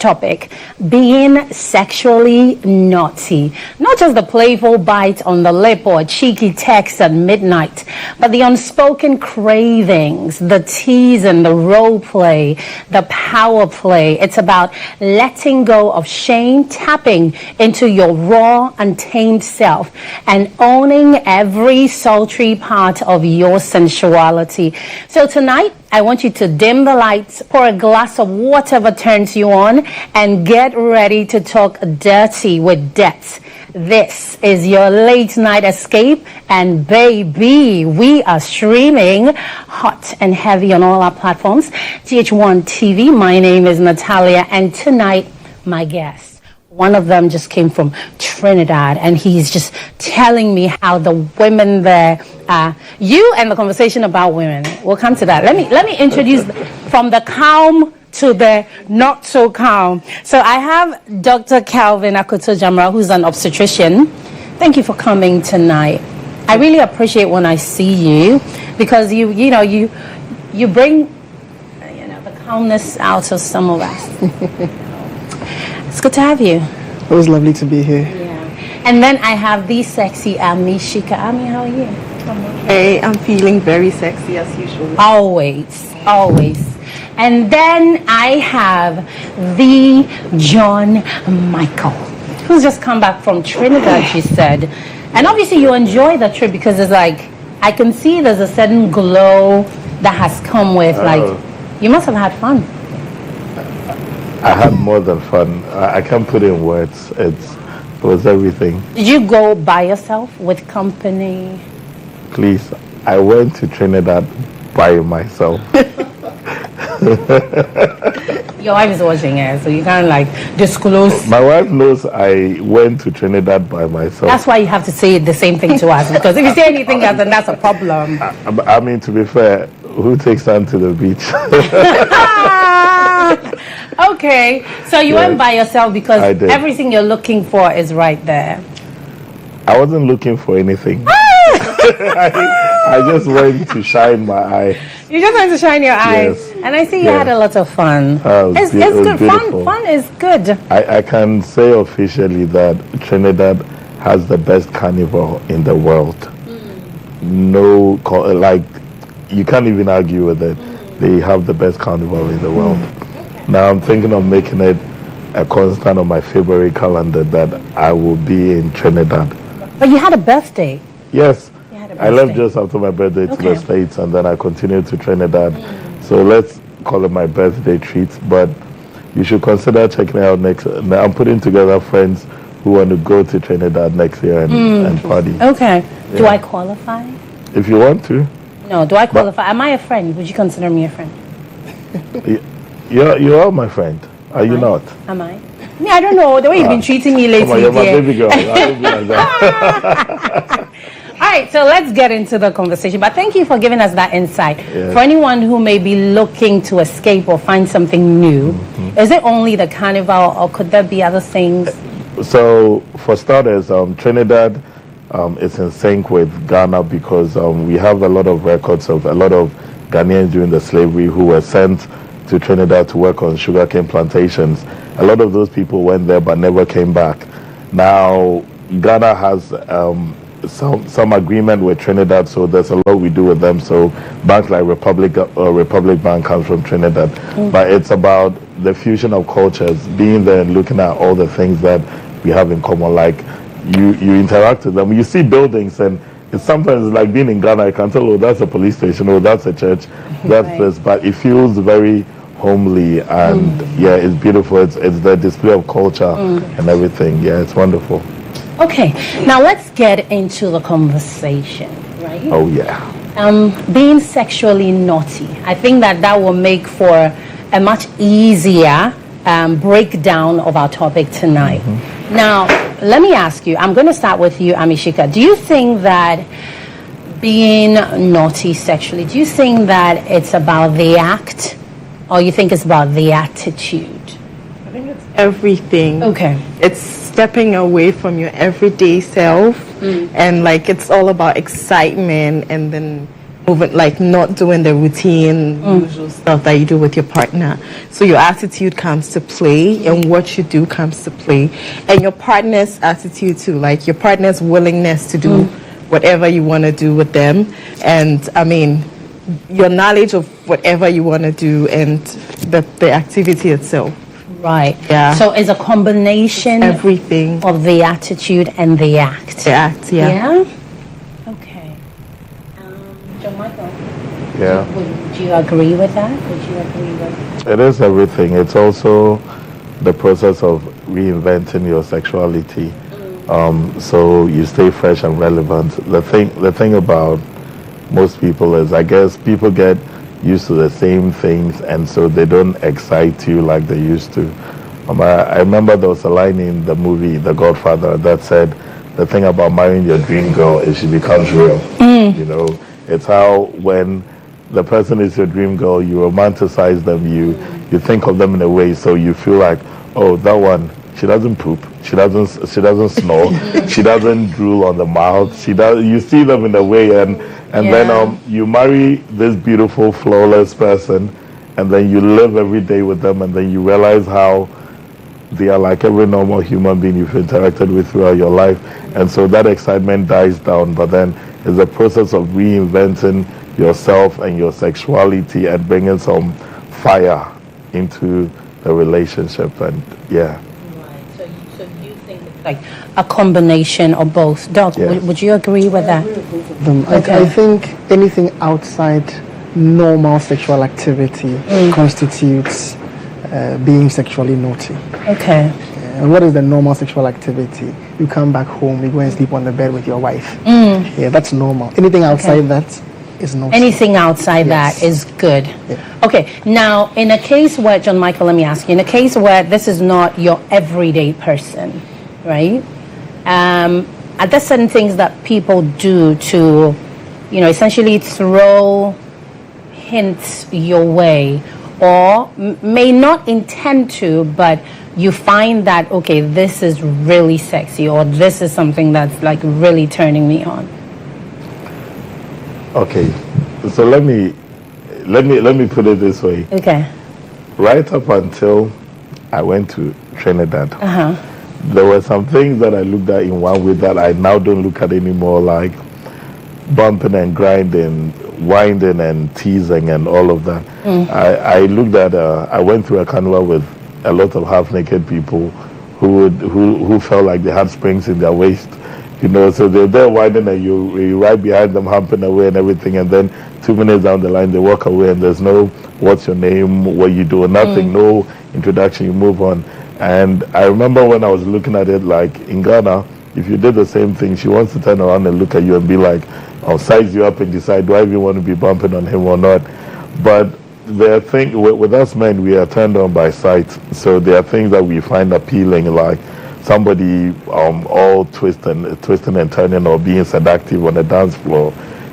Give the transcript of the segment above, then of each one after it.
topic, being sexually naughty. Not just the playful bite on the lip or a cheeky text at midnight, but the unspoken cravings, the tease and the role play, the power play. It's about letting go of shame, tapping into your raw, untamed self, and owning every sultry part of your sensuality. So tonight, I want you to dim the lights, pour a glass of whatever turns you on, and get ready to talk dirty with depth. This is your late night escape, and baby, we are streaming hot and heavy on all our platforms. GHOne TV, my name is Natalia, and tonight, my guest. One of them just came from Trinidad, and he's just telling me how the women there, you and the conversation about women. We'll come to that. Let me introduce from the calm to the not so calm. So I have Dr. Calvin Akoto-Jamra, who's an obstetrician. Thank you for coming tonight. I really appreciate when I see you because you bring the calmness out of some of us. It's good to have you. It was lovely to be here. Yeah. And then I have the sexy Ami Shika. Ami, how are you? Hey, I'm feeling very sexy as usual. Always. And then I have the John Michael, who's just come back from Trinidad, she said. And obviously you enjoy the trip because it's like, I can see there's a certain glow that has come with, like, you must have had fun. I had more than fun. I can't put it in words. It was everything. Did you go by yourself, with company? Please, I went to Trinidad by myself. Your wife is watching it, so you can't disclose. My wife knows I went to Trinidad by myself. That's why you have to say the same thing to us, because if you say anything else, then that's a problem. I mean, to be fair, who takes them to the beach? Okay, so you went by yourself because everything you're looking for is right there. I wasn't looking for anything. I just went to shine my eye. You just went to shine your eyes. Yes. And I see you had a lot of fun. It's good. Fun is good. I can say officially that Trinidad has the best carnival in the world. No, you can't even argue with it. They have the best carnival in the world. Now I'm thinking of making it a constant on my February calendar that I will be in Trinidad. But you had a birthday. Yes. I left just after my birthday to the States, and then I continued to Trinidad. So let's call it my birthday treat. But you should consider checking it out next. I'm putting together friends who want to go to Trinidad next year and party. Okay. Yeah. Do I qualify? If you want to. No, do I qualify? Am I a friend? Would you consider me a friend? You are my friend. Are you not? Am I? I don't know. The way you've been treating me lately. Come on, you're my baby girl. I don't be like that. All right, so let's get into the conversation. But thank you for giving us that insight. Yes. For anyone who may be looking to escape or find something new, is it only the carnival or could there be other things? So, for starters, Trinidad is in sync with Ghana because we have a lot of records of a lot of Ghanaians during the slavery who were sent to Trinidad to work on sugarcane plantations. A lot of those people went there but never came back. Now, Ghana has some agreement with Trinidad, so there's a lot we do with them. So banks like Republic Bank comes from Trinidad. But it's about the fusion of cultures, being there and looking at all the things that we have in common. Like you interact with them. You see buildings and it's sometimes like being in Ghana, I can tell, oh, that's a police station, oh, that's a church, that's this, but it feels very homely and it's beautiful. It's the display of culture and everything. Yeah, it's wonderful. Okay, now let's get into the conversation, right? Oh yeah. Being sexually naughty. I think that will make for a much easier breakdown of our topic tonight. Now, let me ask you, I'm going to start with you, Amishika. Do you think that being naughty sexually, do you think that it's about the act or you think it's about the attitude? I think it's everything. Okay. It's stepping away from your everyday self and it's all about excitement and then like not doing the routine, usual stuff that you do with your partner. So your attitude comes to play, and what you do comes to play, and your partner's attitude too, like your partner's willingness to do whatever you want to do with them, and I mean, your knowledge of whatever you want to do and the activity itself. Right. Yeah. So it's a combination Everything. of the attitude and the act. The act, yeah. Yeah? Okay. John Michael, Yeah. would you agree with that? Would you agree with It is everything. It's also the process of reinventing your sexuality, so you stay fresh and relevant. The thing about most people is, I guess, people get used to the same things, and so they don't excite you like they used to. I remember there was a line in the movie The Godfather that said, the thing about marrying your dream girl is she becomes real. You know, it's how when the person is your dream girl, you romanticize them, you think of them in a way so you feel like, oh, that one, she doesn't poop, she doesn't snore, she doesn't drool on the mouth, you see them in a way, and then you marry this beautiful, flawless person, and then you live every day with them, and then you realize how they are like every normal human being you've interacted with throughout your life, and so that excitement dies down. But then it's a process of reinventing yourself and your sexuality and bringing some fire into the relationship, and yeah. Right. So you think it's like a combination of both. Doc, Yes. would you agree with that? I think anything outside normal sexual activity constitutes being sexually naughty. Okay. And what is the normal sexual activity? You come back home, you go and sleep on the bed with your wife. Yeah, that's normal. Anything outside that is naughty. Anything outside Yes. that is good. Yeah. Okay, now in a case where, John Michael, let me ask you, in a case where this is not your everyday person, right? Are there certain things that people do to, essentially throw hints your way, or may not intend to, but you find that, okay, this is really sexy, or this is something that's like really turning me on? Okay, so let me put it this way. Okay. Right up until I went to Trinidad, there were some things that I looked at in one way that I now don't look at anymore, like bumping and grinding, winding and teasing and all of that. I looked at, I went through a carnival with a lot of half-naked people who felt like they had springs in their waist, so they're there winding and you're right behind them, humping away and everything, and then 2 minutes down the line they walk away and there's no what's your name, what you do, nothing, no introduction, you move on. And I remember when I was looking at it, like in Ghana, if you did the same thing, she wants to turn around and look at you and be like, I'll size you up and decide, do I even want to be bumping on him or not? But there are things, with us men, we are turned on by sight. So there are things that we find appealing, like somebody all twisting and turning or being seductive on the dance floor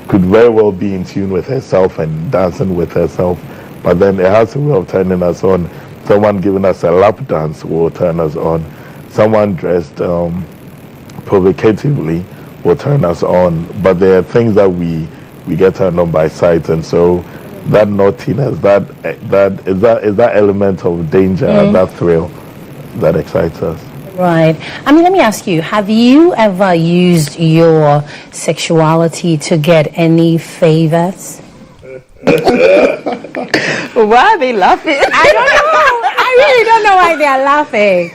could very well be in tune with herself and dancing with herself. But then it has a way of turning us on. Someone giving us a lap dance will turn us on. Someone dressed provocatively will turn us on. But there are things that we get turned on by sight, and so that naughtiness, is that element of danger and that thrill that excites us. Right. I mean, let me ask you, have you ever used your sexuality to get any favors? Why are they laughing? I don't know. I really don't know why they're laughing.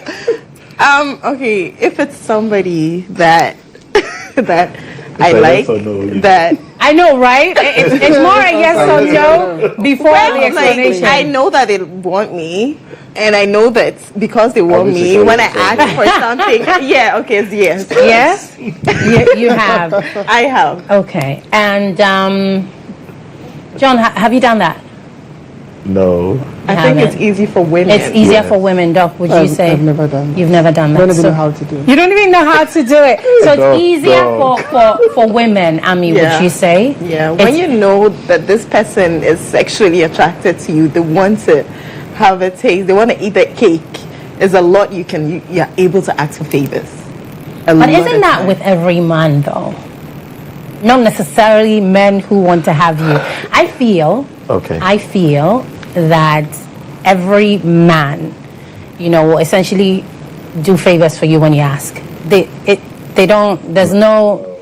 Okay, if it's somebody that I a like, yes or no? that I know, right? It's more a yes or no before the explanation. I know that they want me, and I know that because they want Obviously, me, when I so- ask for something, yeah, okay, it's yes. Yes? You have. I have. Okay. And, John, have you done that? No. I think it's easy for women. It's easier for women, Doc, would you say? I've never done that. You've never done I don't that. even So know how to do it. you don't even know how to do it. So Doc, it's easier Doc. for women, Ami, Yeah. would you say? Yeah, when It's- you know that this person is sexually attracted to you, they want to have a taste, they want to eat the cake. There's a lot you're able to ask for favors. But isn't that with every man, though? not necessarily men who want to have you. I feel that every man, will essentially do favors for you when you ask. They don't. There's no.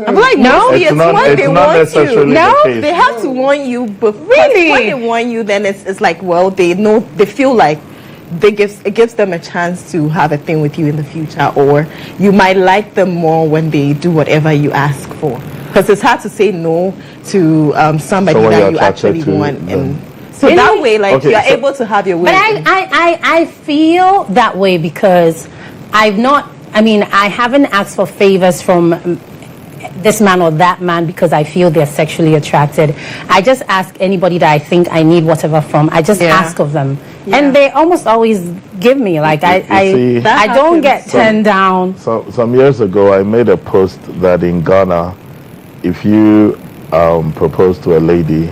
I'm like, no, it's not necessarily no, the case. they have to warn you, but really, when they warn you, then it's like, well, they know, they feel like it gives them a chance to have a thing with you in the future, or you might like them more when they do whatever you ask for. Because it's hard to say no to somebody that you actually want, and so really? That way, like you're able to have your way. But I feel that way because I haven't asked for favors from this man or that man because I feel they're sexually attracted. I just ask anybody that I think I need whatever from. I just ask of them, and they almost always give me. Like I don't get turned down. So some years ago, I made a post that in Ghana, if you propose to a lady,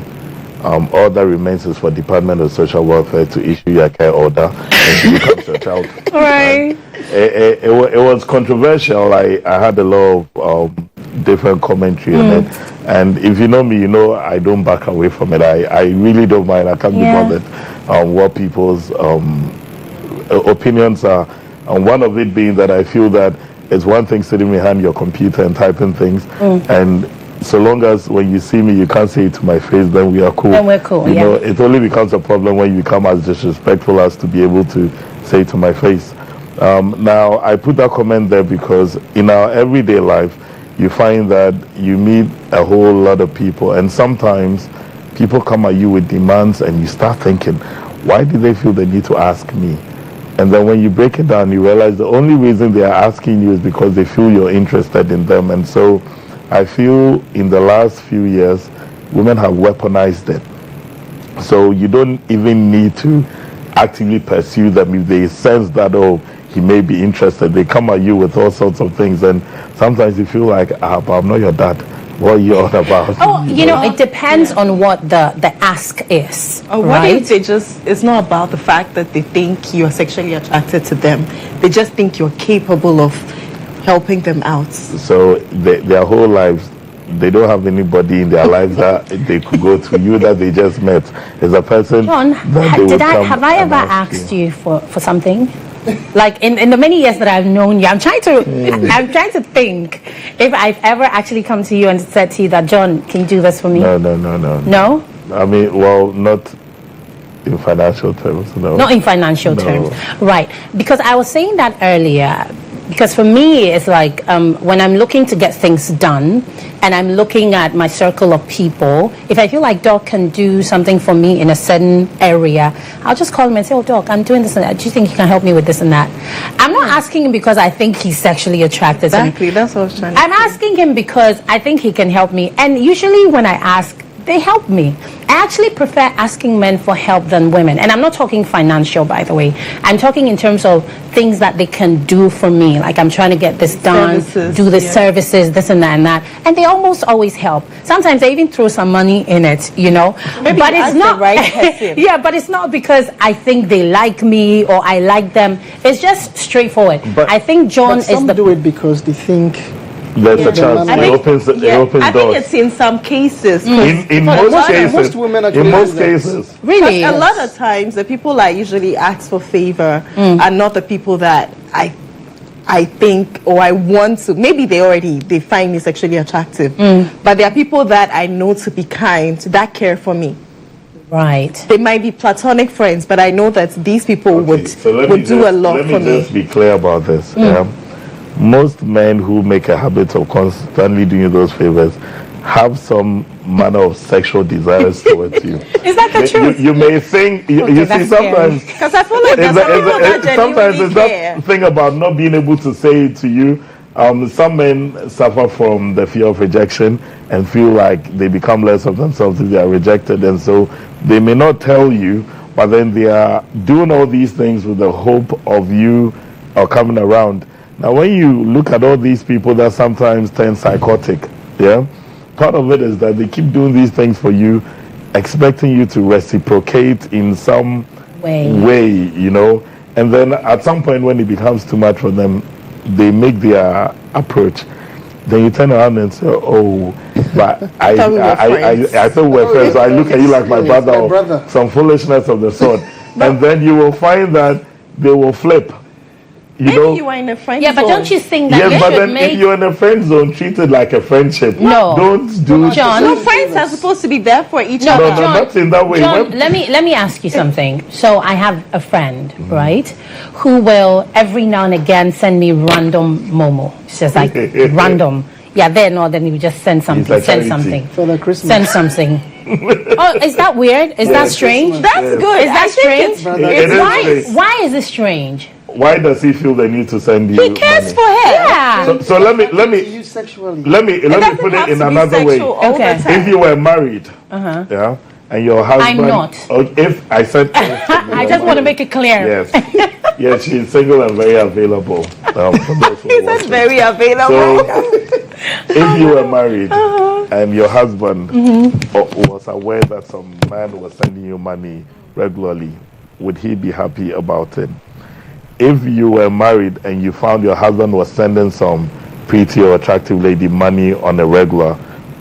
all that remains is for Department of Social Welfare to issue your care order and she becomes your child. Right. It was controversial. I had a lot of different commentary on it, and if you know me, you know I don't back away from it. I really don't mind. I can't be bothered what people's opinions are, and one of it being that I feel that it's one thing sitting behind your computer and typing things, and so long as when you see me you can't say it to my face, then we are cool. Then we're cool. You know, it only becomes a problem when you become as disrespectful as to be able to say it to my face. Now I put that comment there because in our everyday life you find that you meet a whole lot of people, and sometimes people come at you with demands and you start thinking, why do they feel the need to ask me? And then when you break it down, you realize the only reason they are asking you is because they feel you're interested in them. And so I feel in the last few years, women have weaponized it. So you don't even need to actively pursue them. If they sense that, oh, he may be interested, they come at you with all sorts of things. And sometimes you feel like, but I'm not your dad. What are you all about? Oh, it depends on what the ask is. Or what if they it's not about the fact that they think you're sexually attracted to them. They just think you're capable of helping them out. So their whole lives, they don't have anybody in their lives that they could go to. You that they just met is a person. GHOne, have I ever asked you for something? Like in the many years that I've known you, I'm trying to think if I've ever actually come to you and said to you that, John, can you do this for me? No. No? I mean, well, not in financial terms, no. Not in financial terms. Right. Because I was saying that earlier. Because for me, it's like when I'm looking to get things done and I'm looking at my circle of people, if I feel like Doc can do something for me in a certain area, I'll just call him and say, oh, Doc, I'm doing this and that. Do you think you can help me with this and that? I'm not asking him because I think he's sexually attracted to me. Exactly, that's what I was trying to say. I'm asking him because I think he can help me. And usually when I ask, they help me. I actually prefer asking men for help than women. And I'm not talking financial, by the way. I'm talking in terms of things that they can do for me. Like I'm trying to get this done, do the services, this and that and that. And they almost always help. Sometimes they even throw some money in it, Maybe but it's not the right person. Yeah, but it's not because I think they like me or I like them. It's just straightforward. But I think GHOne some do it because they think there's a chance. It opens doors. I think it's in some cases. In most cases. Most women in most cases. Really? A lot of times, the people I usually ask for favor are not the people that I think or I want to. Maybe they find me sexually attractive. But there are people that I know to be kind, that care for me. Right. They might be platonic friends, but I know that these people would do a lot for me. Let me just be clear about this. Most men who make a habit of constantly doing those favors have some manner of sexual desires towards you. Is that the truth? You may think, you see, sometimes... Because I feel like sometimes it's that thing about not being able to say it to you. Some men suffer from the fear of rejection and feel like they become less of themselves if they are rejected. And so they may not tell you, but then they are doing all these things with the hope of you coming around. Now, when you look at all these people that sometimes turn psychotic, part of it is that they keep doing these things for you, expecting you to reciprocate in some way, and then at some point when it becomes too much for them, they make their approach. Then you turn around and say, oh, But I thought we're friends. So I look at you like my brother or some foolishness of the sort. And then you will find that they will flip. Maybe you are in a friend zone. But don't you think that yes, but then if you're in a friend zone, treat it like a friendship. No. Don't do John. No, friends are supposed to be there for each other. No, not in that way. John, let me ask you something. So I have a friend, right, who will every now and again send me random momo. It's just like random. Yeah, then you just send something. Like send something. For the Christmas. Send something. Oh, is that weird? Is that strange? That's good. Is that strange? Strange. Why is it strange? Why does he feel the need to send you? He cares money? for her. Yeah. So let me You sexually. let me put it in another way. Okay. If you were married, yeah, and your husband, I'm not. If I said, I just want to make it clear. yes, yes, she's single and very available. For those who He's watch it. very available. So, if you were married and your husband was aware that some man was sending you money regularly, would he be happy about it? If you were married and you found your husband was sending some pretty or attractive lady money on a regular,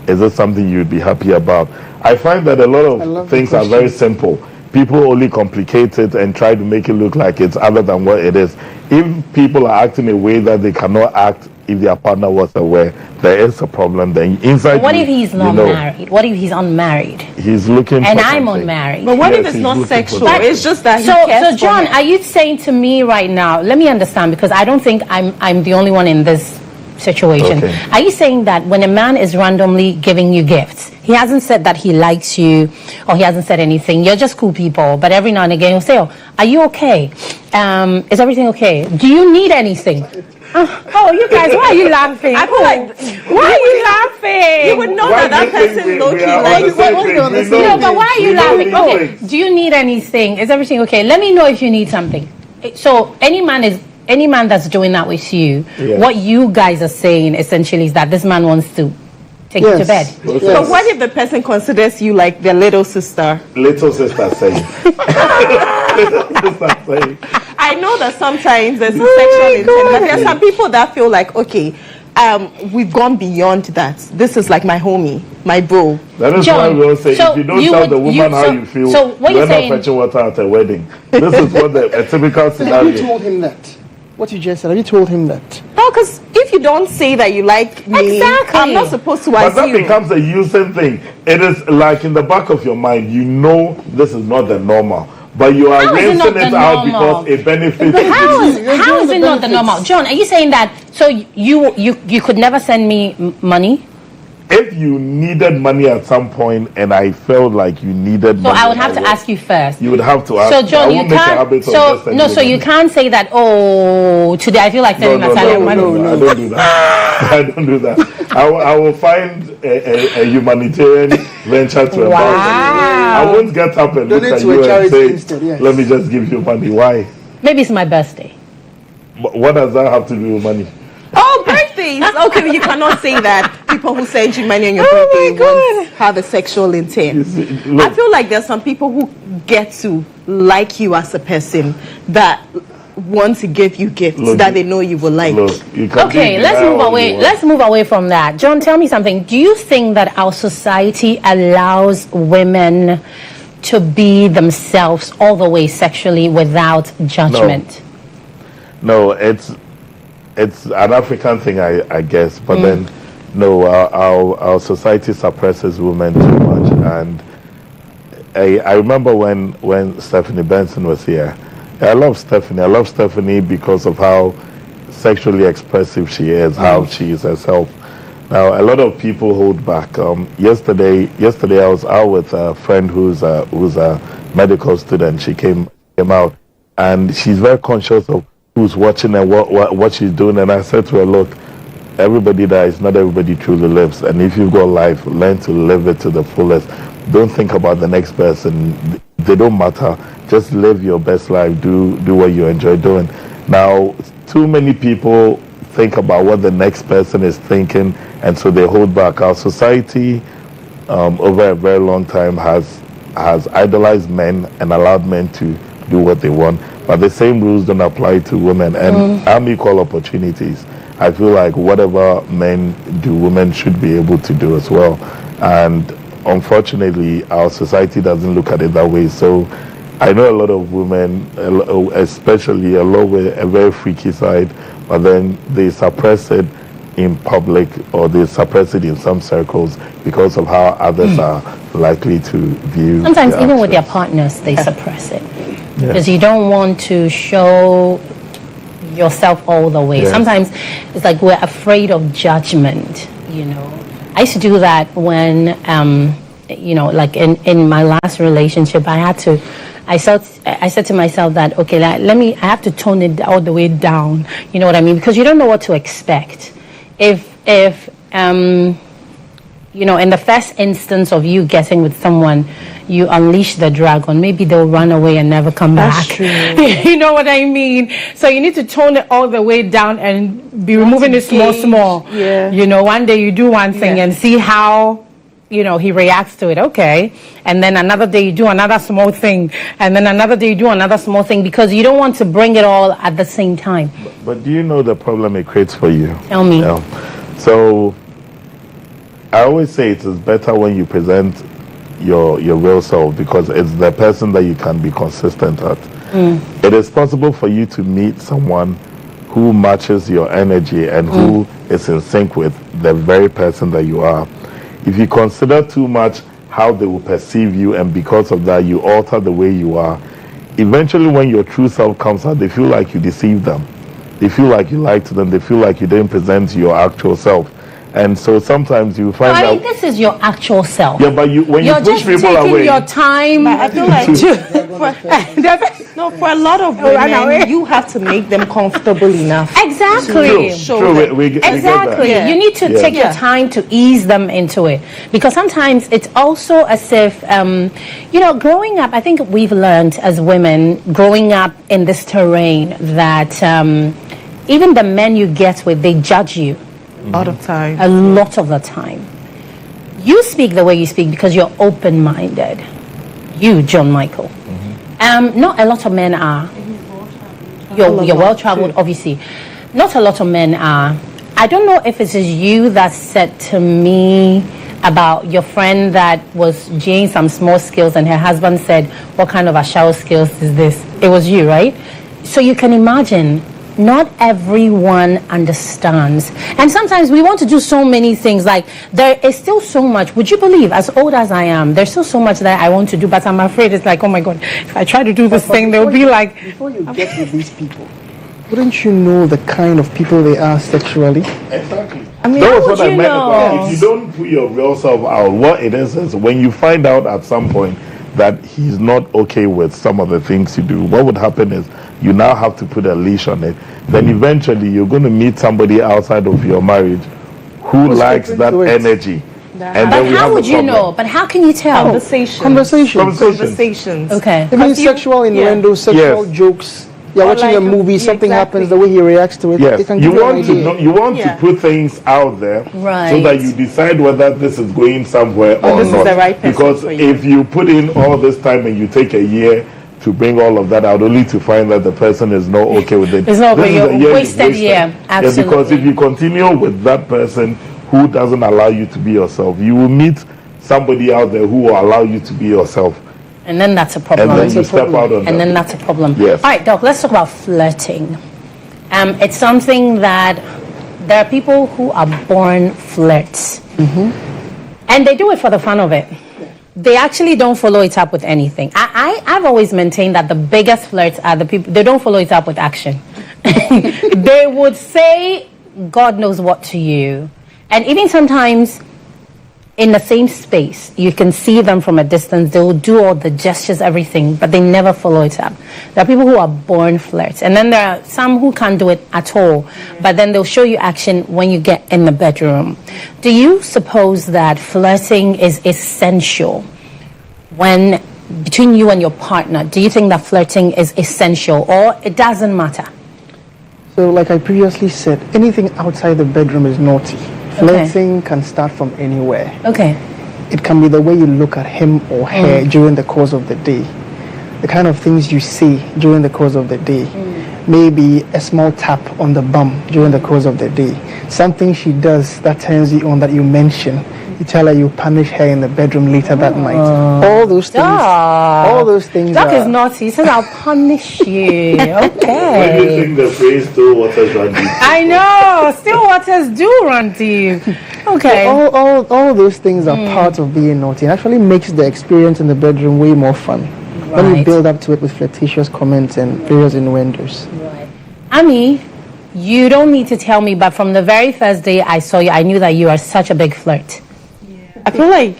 is it something you'd be happy about? I find that a lot of things are very simple. People only complicate it and try to make it look like it's other than what it is. If people are acting in a way that they cannot act if their partner was aware, there is a problem. Then inside, What if he's not married? What if he's unmarried? He's looking and for I'm something. unmarried. But what Yes, if it's he's not looking for sexual? something. It's just that he So cares John, for her. are you saying to me right now? Let me understand, because I don't think I'm the only one in this situation. Okay. Are you saying that when a man is randomly giving you gifts, he hasn't said that he likes you, or he hasn't said anything, you're just cool people, but every now and again he'll say, "Oh, are you okay? Is everything okay? Do you need anything?" Oh, you guys, why are you laughing? I feel like Why are you laughing? you would know Why that do you think person we low-key are on likes the same what- page? what- We what- know No, but why are you we know laughing? these Okay, things. do you need anything? Is everything okay? Let me know if you need something. So any man that's doing that with you, Yeah. what you guys are saying essentially is that this man wants to take you to bed. Yes. But what if the person considers you like their little sister? Little sister saying. Little sister saying. I know that sometimes there's a sexual intent, but there's some people that feel like, okay, we've gone beyond that. This is like my homie, my bro. That is John, why we all say, so if you don't you tell would- the woman you- how so- you feel, so what you you're end up saying- fetching water at a wedding. This is what a typical Have scenario. you told him that? What you just said, have you told him that? No, because if you don't say that you like me, Exactly. I'm not supposed to But that assume. becomes a using thing. It is like in the back of your mind, you know this is not the normal. But you are How is it not rinsing it the out normal? because it benefits How you. is it not the normal? John, are you saying that, so you could never send me money? If you needed money at some point and I felt like you needed So money, I would have to ask you first. You would have to ask. So me. I John, you won't make a can't. habit of So just sending no, so you money. can't say that. Oh, today I feel like sending Natalia money. I don't do that. I don't do that. I will find a humanitarian venture to embark on. Wow. I won't get up and look Donate at to you a and charity say, instead, yes. "Let me just give you money." Why? Maybe it's my birthday. But what does that have to do with money? Oh, birthdays. Okay, you cannot say that. People who send you money on your birthday won't have a sexual intent. I Look, feel like there's some people who get to like you as a person that want to give you gifts Look, that they know you will like. look, you can Okay, be let's denial move all away. you want. Let's move away from that. John, tell me something. Do you think that our society allows women to be themselves all the way sexually without judgment? No, it's an African thing, I guess. But then, no, our society suppresses women too much. And I remember when Stephanie Benson was here. I love Stephanie. I love Stephanie because of how sexually expressive she is, how she is herself. Now, a lot of people hold back. Yesterday I was out with a friend who's a medical student. She came out, and she's very conscious of who's watching and what she's doing. And I said to her, look, everybody dies, not everybody truly lives. And if you've got life, learn to live it to the fullest. Don't think about the next person. They don't matter. Just live your best life. Do what you enjoy doing. Now, too many people think about what the next person is thinking, and so they hold back. Our society, over a very long time, has idolized men and allowed men to do what they want. But the same rules don't apply to women. And I'm equal opportunities. I feel like whatever men do, women should be able to do as well. And unfortunately, our society doesn't look at it that way. So I know a lot of women, especially a lot with a very freaky side, but then they suppress it in public, or they suppress it in some circles because of how others are likely to view. Sometimes even with their partners, they suppress it because you don't want to show yourself all the way. Sometimes it's like we're afraid of judgment, you know. I used to do that when you know, like in my last relationship, I said to myself that, okay, I have to tone it all the way down, you know what I mean, because you don't know what to expect. If you know, in the first instance of you getting with someone, you unleash the dragon, maybe they'll run away and never come back. That's true. You know what I mean? So you need to tone it all the way down and be removing it small. Yeah. You know, one day you do one thing and see how, you know, he reacts to it. Okay. And then another day you do another small thing. And then another day you do another small thing, because you don't want to bring it all at the same time. But do you know the problem it creates for you? Tell me. So I always say it is better when you present your real self, because it's the person that you can be consistent at. It is possible for you to meet someone who matches your energy and who is in sync with the very person that you are. If you consider too much how they will perceive you, and because of that you alter the way you are, eventually when your true self comes out, they feel like you deceived them. They feel like you lied to them. They feel like you didn't present your actual self. And so sometimes you find out... this is your actual self. Yeah, but when you push people away... You're just taking your time. But I feel like for a lot of women, you have to make them comfortable enough. Exactly. True. We get exactly. that. You need to take your time to ease them into it. Because sometimes it's also as if, you know, growing up, I think we've learned as women, growing up in this terrain, that even the men you get with, they judge you. All the time. A lot of the time. You speak the way you speak because you're open-minded. You, John Michael. Not a lot of men are. You're well-traveled, obviously. Not a lot of men are. I don't know if it is you that said to me about your friend that was doing some small skills and her husband said, what kind of a shower skills is this? It was you, right? So you can imagine, not everyone understands. And sometimes we want to do so many things. Like, there is still so much. Would you believe, as old as I am, there's still so much that I want to do, but I'm afraid it's like, oh my God, if I try to do this thing, they'll be like... Before you get with these people, wouldn't you know the kind of people they are sexually? Exactly. I mean, that how was would what I you meant know? about, if you don't put your real self out, what it is when you find out at some point that he's not okay with some of the things you do, what would happen is you now have to put a leash on it. Then eventually you're going to meet somebody outside of your marriage who likes that energy. And but how would you know? But how can you tell? Conversations. Okay. Even sexual innuendo, sexual jokes. You're watching like a movie, something happens, the way he reacts to it. Yes, It can you give you an want to idea. know, you want to put things out there, Right. so that you decide whether this is going somewhere or this is not. the right person because for you. if you put in all this time and you take a year to bring all of that out, only to find that the person is not okay with it. It's not This okay. is a You're year wasted year. Yeah, because Absolutely. if you continue with that person who doesn't allow you to be yourself, you will meet somebody out there who will allow you to be yourself. And then that's a problem. And then you step out on And then that's a problem. Yes. All right, Doc, let's talk about flirting. It's something that there are people who are born flirts. And they do it for the fun of it. They actually don't follow it up with anything. I've always maintained that the biggest flirts are the people, they don't follow it up with action. They would say, God knows what to you. And even sometimes in the same space, you can see them from a distance. They will do all the gestures, everything, but they never follow it up. There are people who are born flirts. And then there are some who can't do it at all, but then they'll show you action when you get in the bedroom. Do you suppose that flirting is essential when between you and your partner? Do you think that flirting is essential, or it doesn't matter? So like I previously said, anything outside the bedroom is naughty. Flirting can start from anywhere. Okay. It can be the way you look at him or her during the course of the day, the kind of things you say during the course of the day. maybe a small tap on the bum during the course of the day. Something she does that turns you on that you mention. You tell her you punish her in the bedroom later that night. All those things. All those things. Doc is naughty. He says, I'll punish you. When Okay. do you think the phrase "still waters run deep"? I know. Still waters do run deep. Okay. All those things are part of being naughty. It actually makes the experience in the bedroom way more fun. When you Right. build up to it with flirtatious comments and various innuendos. Ami, you don't need to tell me, but from the very first day I saw you, I knew that you are such a big flirt. I feel like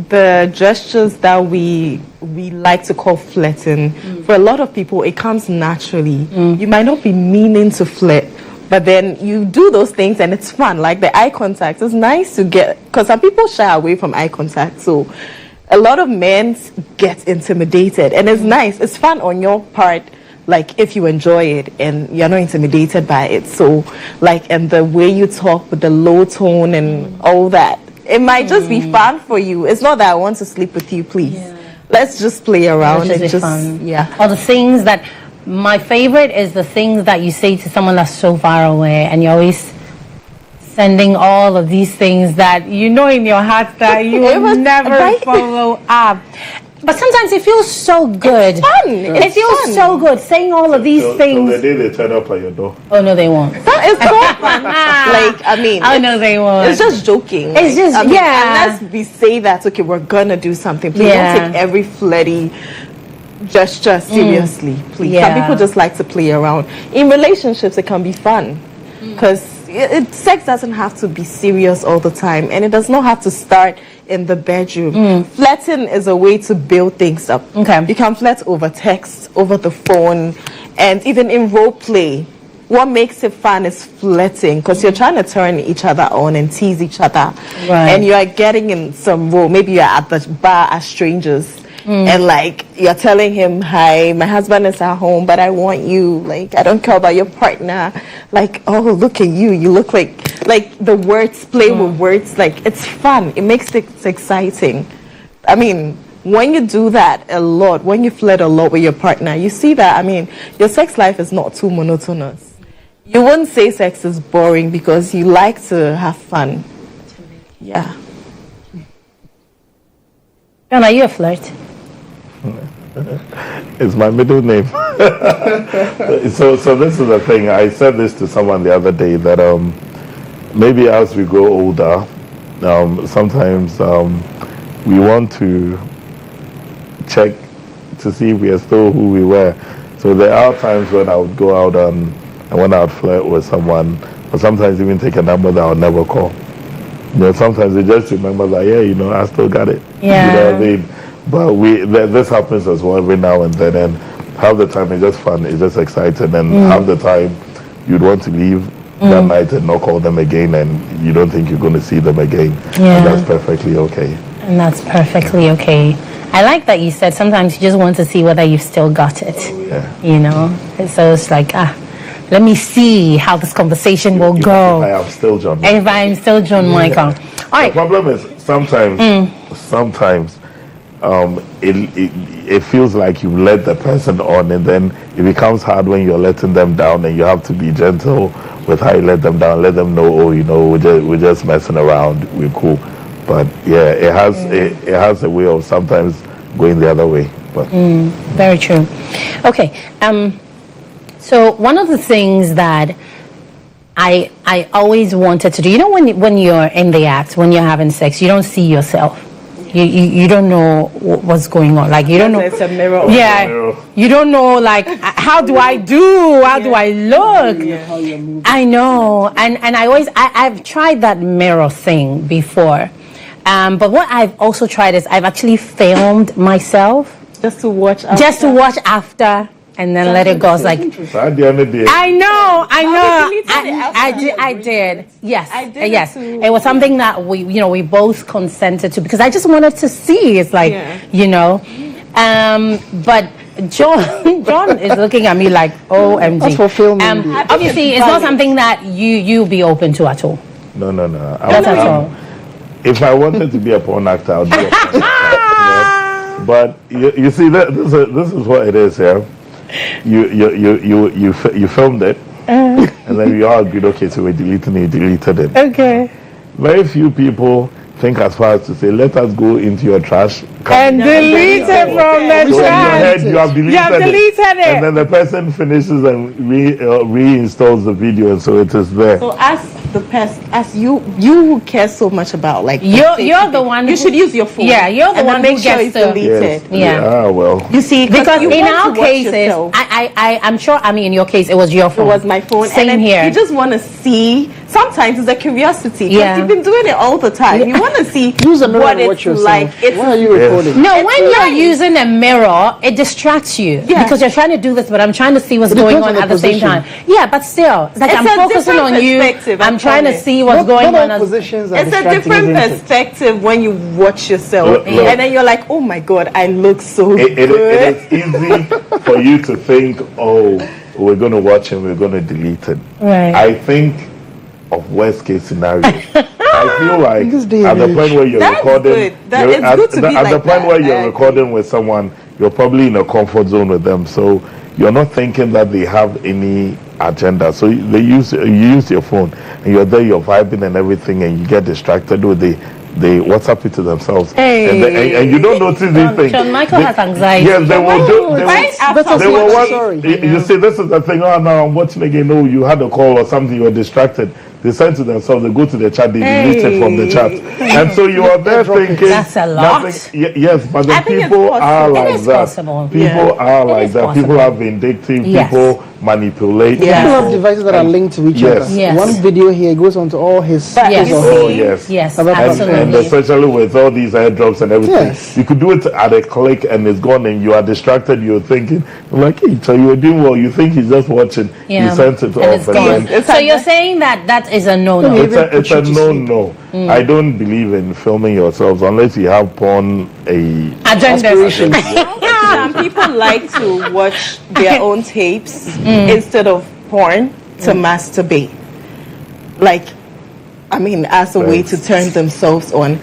the gestures that we like to call flirting, for a lot of people, it comes naturally. You might not be meaning to flirt, but then you do those things and it's fun. Like the eye contact, it's nice to get, because some people shy away from eye contact. So a lot of men get intimidated, and it's nice. It's fun on your part. Like if you enjoy it and you're not intimidated by it. So like, and the way you talk with the low tone and all that, it might just be fun for you. It's not that I want to sleep with you, please. Let's just play around and just fun. yeah. Or the things that, my favorite is the things that you say to someone that's so far away, and you're always sending all of these things that you know in your heart that you will never right? follow up. But sometimes it feels so good. It's fun. It It's feels fun. so good saying all of these So things. the day they turn up at your door. Oh no, they won't. It's so fun. Like, I mean, Oh no, they won't. it's just joking. It's just- I mean, yeah. Unless we say that, okay, we're gonna do something. Please Yeah. don't take every flirty gesture seriously. Please. Some Yeah. people just like to play around. In relationships, it can be fun because sex doesn't have to be serious all the time, and it does not have to start in the bedroom. Flirting is a way to build things up. Okay. You can flirt over text, over the phone, and even in role play. What makes it fun is flirting, because you're trying to turn each other on and tease each other. Right. And you are getting in some role. Maybe you're at the bar as strangers. And like you're telling him, hi, my husband is at home, but I want you. Like, I don't care about your partner. Like, oh, look at you. You look like the words, play with words. Like, it's fun. It makes it exciting. I mean, when you do that a lot, when you flirt a lot with your partner, you see that, I mean, your sex life is not too monotonous. You wouldn't say sex is boring because you like to have fun. Yeah. John, are you a flirt? It's my middle name. so this is the thing. I said this to someone the other day that maybe as we grow older, sometimes we want to check to see if we are still who we were. So there are times when I would go out and when I would flirt with someone, or sometimes even take a number that I would never call. You know, sometimes they just remember that, yeah, you know, I still got it. Yeah. You know what I mean? But this happens as well every now and then, and half the time it's just fun, it's just exciting, and half the time you'd want to leave that night and not call them again, and you don't think you're going to see them again. Yeah. And that's perfectly okay. And that's perfectly okay. I like that you said sometimes you just want to see whether you've still got it. Yeah. You know? So it's like, let me see how this conversation will go. I am still John. If I'm still John Michael. All The right. problem is sometimes it feels like you let the person on, and then it becomes hard when you're letting them down, and you have to be gentle with how you let them down. Let them know, oh, you know, we're just messing around, we're cool. But yeah, it has a way of sometimes going the other way. But Very true. Okay. So one of the things that I always wanted to do, you know, when you're in the act, when you're having sex, you don't see yourself. You don't know what's going on. Like, you don't know. It's a mirror. Yeah. You don't know, like, how do I do? How do I look? I know. And I've tried that mirror thing before. But what I've also tried is I've actually filmed myself. Just to watch. Just to watch after and then let it go. It's like, at the end of the day, I know. I did. Yes. I did it Yes. too. It was something that we both consented to, because I just wanted to see. It's like, but John is looking at me like, OMG. That's for filming. Obviously, it's not something that you'll be open to at all. no. Not at all. If I wanted to be a porn actor, I'd be a porn actor. Yeah. But you see, this is what it is here. you filmed it, and then we all agreed, okay, so we're deleting it, deleted it. Okay. Very few people think as far as to say, let us go into your trash and delete it from the so in your head, trash. you have deleted it. And then the person finishes and reinstalls the video, and so it is there. So as you who care so much about like you're the one you should use your phone. Yeah, you're the one who make sure gets it's to deleted. Yeah. Ah, well. You see, because you in want our to watch cases, yourself. I'm sure. I mean, in your case, it was your phone. It was my phone. Same and then here. You just want to see. Sometimes it's a curiosity. Yeah. You've been doing it all the time. You want to see Use a mirror what and watch it's yourself. like. Why are you recording? No, It's when you're nice. using a mirror, it distracts you because you're trying to do this, but I'm trying to see what's going on at the same time. Yeah, but still, it's like It's I'm a focusing different on you. perspective, I'm I trying to promise. see what's going Not on. all positions are It's a distracting, different isn't it? perspective when you watch yourself, Look. and then you're like, "Oh my God, I look so It good." is easy for you to think, oh, we're going to watch and we're going to delete it. Right. I think of worst case scenario. I feel like This day at and the age. point where you're That's recording, good. That- you're it's at, good to be at like the point that. where I you're agree. recording with someone, you're probably in a comfort zone with them, so you're not thinking that they have any agenda. So you use your phone, and you're there, you're vibing and everything, and you get distracted, or they WhatsApp it to themselves, and you don't notice these things. Sean Michael has anxiety. Yes, they will do. They will watch. Sorry. You see, this is the thing. Oh, now I'm watching again. Oh, you had a call or something. You were distracted. They send to themselves. They go to the chat. They delete it from the chat, and so you are there thinking. That's a lot. Yes, but I the think it's people are possible. like It is that. possible. People are It like is that. People possible. are vindictive. Yes. People manipulate. Yeah. People have people- devices that are linked to each Yes. other. Yes. One video here goes onto all his. Yes. Oh yes. Yes, And absolutely. especially with all these airdrops and everything, Yes. you could do it at a click and it's gone, and you are distracted. You're thinking, I'm like, hey, so you were doing well. You think he's just watching. You sent it and off, it's gone. then So you're saying that is a no-no. it's a no. I don't believe in filming yourselves unless you have porn Agenda. Some people like to watch their own tapes instead of porn to masturbate. Like, I mean, as a way to turn themselves on.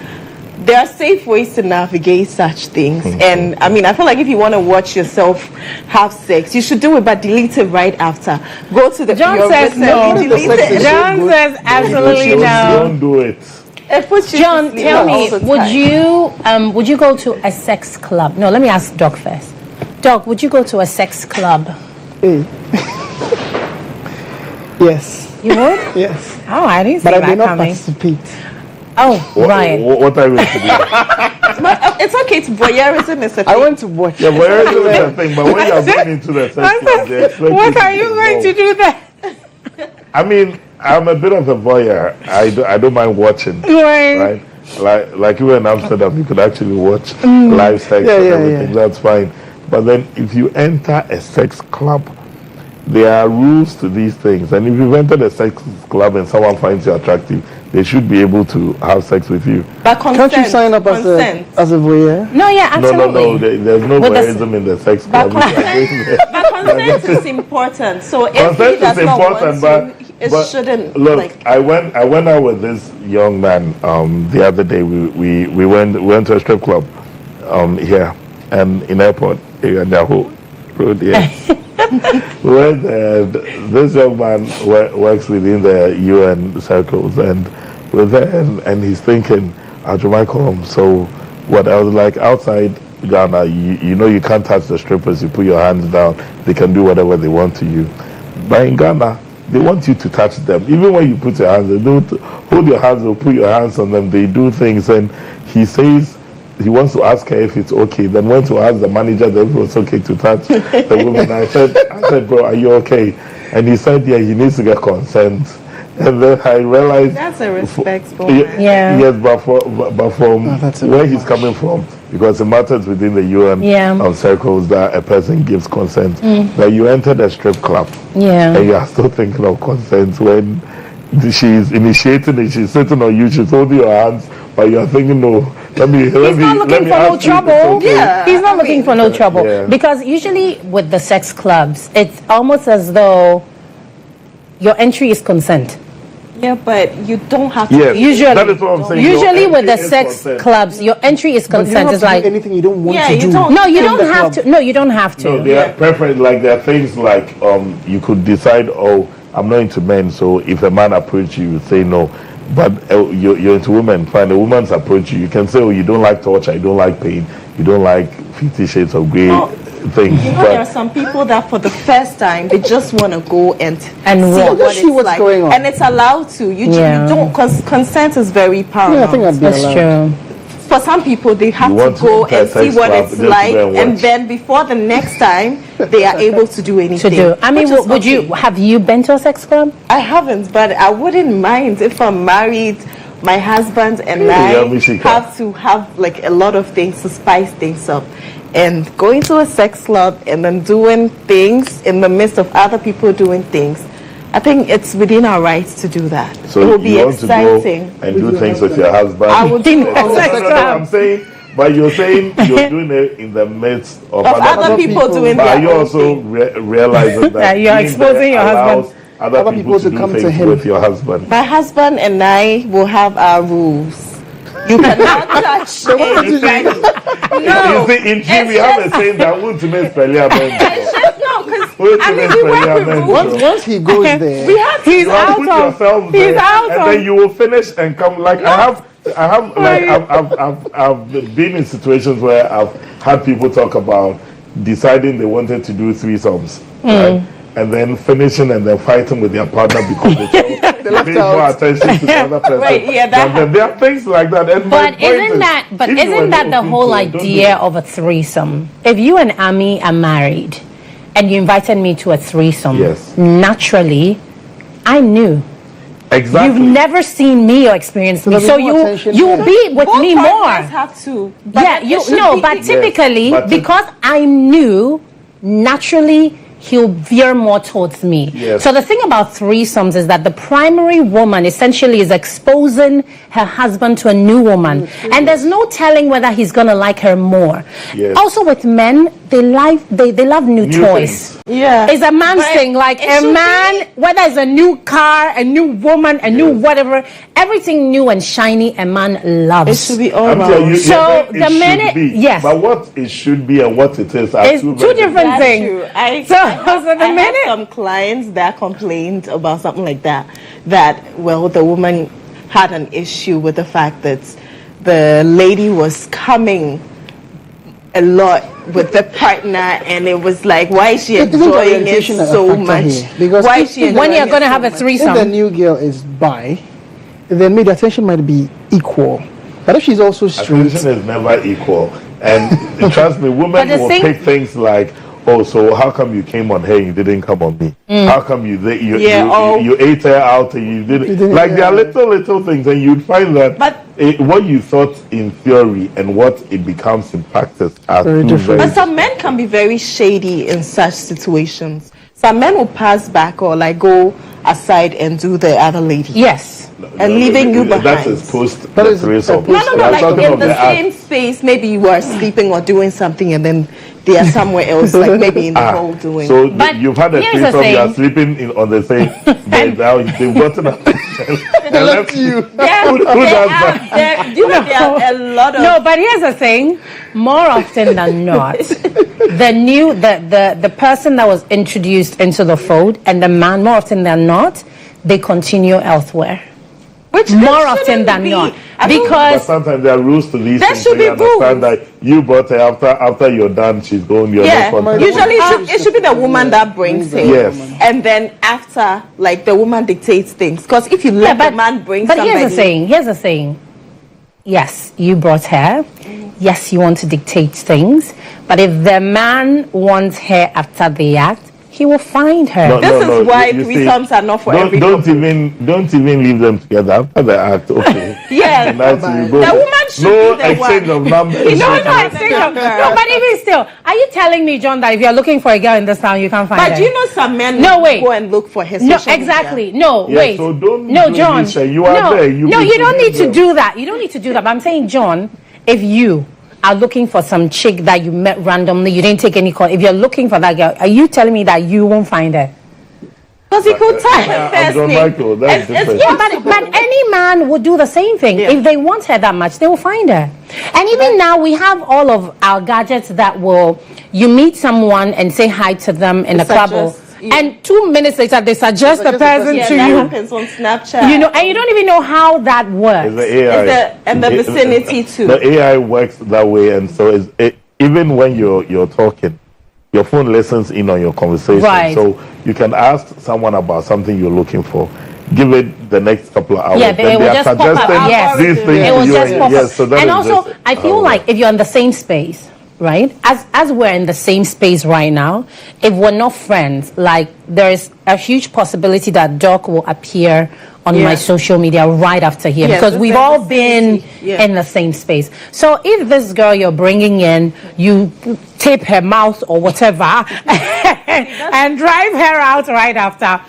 There are safe ways to navigate such things. And I mean, I feel like if you want to watch yourself have sex, you should do it, but delete it right after. Go to the John your says business, no. delete it. John says absolutely no. Don't do it. It puts you John, to sleep tell all me, the time. would you go to a sex club? No, let me ask Doc first. Doc, would you go to a sex club? Hey. Yes. You would? Yes. Oh, I didn't see But I that may not coming. participate. Oh, right. What are we to do? But it's okay to voyeurism is a I thing. went to watch. Yeah, where is the thing? But when you're going into the sex club, they expect What you are you going to do there? I mean, I'm a bit of a voyeur. I don't mind watching. Right. Right? Like you were in Amsterdam, you could actually watch live sex Yeah, and yeah, everything. yeah. That's fine. But then if you enter a sex club, there are rules to these things. And if you've entered a sex club and someone finds you attractive, they should be able to have sex with you. But consent, Can't you sign up as a voyeur? No, yeah, absolutely. No. There's no With the voyeurism in the sex club. But consent is important. So if he Consent does is not important, want to, it but shouldn't. look. Like, I went out with this young man the other day. We went to a strip club here and in airport area in the whole road here. We went there. This young man works within the UN circles, and we're there, and he's thinking, Michael, so what? I was like, outside Ghana, you know you can't touch the strippers. You put your hands down, they can do whatever they want to you. But in Ghana, they want you to touch them. Even when you put your hands, they don't hold your hands or put your hands on them. They do things, and he says he wants to ask her if it's okay. Then went to ask the manager if it was okay to touch the woman. I said, bro, are you okay? And he said, yeah, he needs to get consent. And then I realized that's a respectful Yeah. Yes, but from that's a where bit he's much. coming from, because it matters within the UN circles that a person gives consent. That you entered a strip club Yeah. and you are still thinking of consent when she's initiating it, she's sitting on you, she's holding your hands, but you're thinking, no, let me He's not looking for no ask you if it's trouble. okay. Yeah. He's not looking for no trouble. Yeah. Because usually with the sex clubs, it's almost as though your entry is consent. Yeah, but you don't have to. Yes, Usually, that is what I'm saying. usually Your with the entry is sex consent. clubs, your entry is But you don't consent. have It's to do like, anything you don't want Yeah, to you do. don't. no, you in don't the have club. to. No, you don't have to. No, there are preference. Like there are things like you could decide. Oh, I'm not into men, so if a man approach you, you say no. But you're into women. Fine, a woman's approach you. You can say, oh, you don't like torture, you don't like pain, you don't like 50 Shades of Grey things. You know, there are some people that for the first time they just want to go and see walk. what See it's what's like, going on. and it's allowed to. You don't. Cause consent is very paramount. Yeah, I think that'd be That's allowed. true. For some people, they have You to want to go enter a and see sex what club it's just to like, go and and watch. then before the next time, they are able to do anything. To do. I mean, which is would you okay. have you been to a sex club? I haven't, but I wouldn't mind if I'm married. My husband and Yeah, I Mishika. have to have like a lot of things to spice things up. And going to a sex club and then doing things in the midst of other people doing things, I think it's within our rights to do that. So it will be you want exciting. to go and do things with your husband. I would do No, sex club. I'm saying, but you're saying you're doing it in the midst of Other people doing But their are you own also thing. realizing that That you're being exposing there your allows husband. other people to come to him with your husband? My husband and I will have our rules. You cannot touch anything. You see, in G, we have a saying that ultimate failure. No, because I mean, we work with rules. Once he goes there, We have to. He's You have to out put of. yourself He's there, out and of. then you will finish and come. Like I've been in situations where I've had people talk about deciding they wanted to do threesomes, right? And then finishing and then fighting with their partner because they paid more attention to the other person. Right, yeah, that And then there are things like that. And my But point isn't that? But if you isn't are that the open whole to it, don't do idea it. of a threesome? If you and Ami are married, and you invited me to a threesome, Yes. naturally, I knew. Exactly. You've never seen me or experienced me, there'll be so more attention you'll there. be with both me more. partners have to. But Yeah, it you should know, be- but typically, but because I knew, naturally he'll veer more towards me. Yes. So the thing about threesomes is that the primary woman essentially is exposing her husband to a new woman, and there's no telling whether he's gonna like her more. Yes. Also, with men, they love new toys. things. Yeah. It's a man's But thing. Like it a should man, whether it's a new car, a new woman, a new whatever, everything new and shiny, a man loves. It should be all I'm telling you, around. So, yeah, it the should minute- be. yes. But what it should be and what it is are It's two two very different That's things. true. So the I minute have some clients that complained about something like that. That well, the woman had an issue with the fact that the lady was coming a lot with the partner, and it was like, why is she Isn't the enjoying it orientation a so factor much? here? Because Why if- is she if- when you're enjoying gonna it have so a much? if the threesome, new girl is bi, then maybe the attention might be equal. But if she's also straight, Attention is never equal. And trust me, But women the will thing- pick things like, oh, so how come you came on her and you didn't come on me? How come you ate her out and you didn't? Like there are little things, and you'd find that But- what you thought in theory and what it becomes in practice are Very two different. But some men can be very shady in such situations. Some men will pass back or like go aside and do the other lady. yes. And leaving you That behind. is post That the is- threesome. No, I'm like talking in of the act. same space, maybe you are sleeping or doing something and then they are somewhere else, like maybe in the hall doing. So But you've had a here's the threesome, you are thing. sleeping on the same bed now, they've gotten attention and left you. There, Who there does are, that? there, you know, there are a lot of No, but here's the thing. More often than not, the person that was introduced into the fold and the man, more often than not, they continue elsewhere. which More it often shouldn't than be. not. I mean, But Because sometimes there are rules to these There things. should So you be understand rules. that you brought her after you're done, she's gone. You're yeah, not continuing. usually it should be the woman that brings it. Yes. And then after, like the woman dictates things. Because if you let the man bring but somebody, here's the thing. Yes, you brought her. Yes, you want to dictate things. But if the man wants her after the act, he will find her. No, This is why you see, threesomes are not for don't, every don't couple. even leave them together after the act. Okay. Yeah. The night you go. The woman should no be the exchange one. of numbers. No, but even still, are you telling me, John, that if you're looking for a girl in this town, you can't find her? But you know some men No, will wait. go and look for his No, social media. exactly. No, Yeah, wait. so don't no, do John. this, you are no, there, you no, be you don't need to them. do that. You don't need to do that. But I'm saying, John, if you are looking for some chick that you met randomly, you didn't take any call. If you're looking for that girl, are you telling me that you won't find her? Because he could type I'm first John name. Michael. That's different. Yeah, but any man would do the same thing. Yeah. If they want her that much, they will find her. And even now, we have all of our gadgets that will, you meet someone and say hi to them in a club, and 2 minutes later, they suggest the person Yeah, to that you. happens on Snapchat. You know, and you don't even know how that works. It's the AI. And the vicinity too. The AI works that way, and so even when you're talking, your phone listens in on your conversation. Right. So you can ask someone about something you're looking for. Give it the next couple of hours. Yeah, then it will just pop up. Yes. these things It to will you. just pop up. Yes, so that and is also, just I feel like if you're in the same space, right? As we're in the same space right now, if we're not friends, like there is a huge possibility that Doc will appear on my social media right after here, because we've all been in the same space. So if this girl you're bringing in, you tape her mouth or whatever and drive her out right after,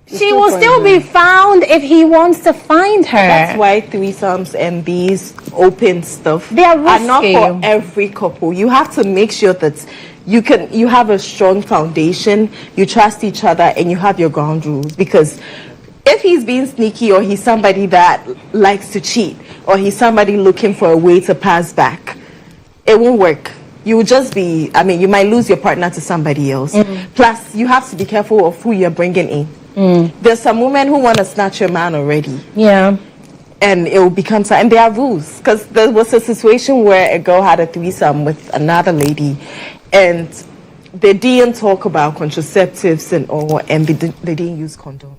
she will still be found if he wants to find her. That's why threesomes and these open stuff They are not risky. for every couple. You have to make sure that you have a strong foundation, you trust each other, and you have your ground rules. Because if he's being sneaky, or he's somebody that likes to cheat, or he's somebody looking for a way to pass back, it won't work. You will just be, you might lose your partner to somebody else. Plus, you have to be careful of who you're bringing in. There's some women who want to snatch your man already. Yeah. And it will become, and there are rules. Because there was a situation where a girl had a threesome with another lady, and they didn't talk about contraceptives and all, and they didn't use condoms.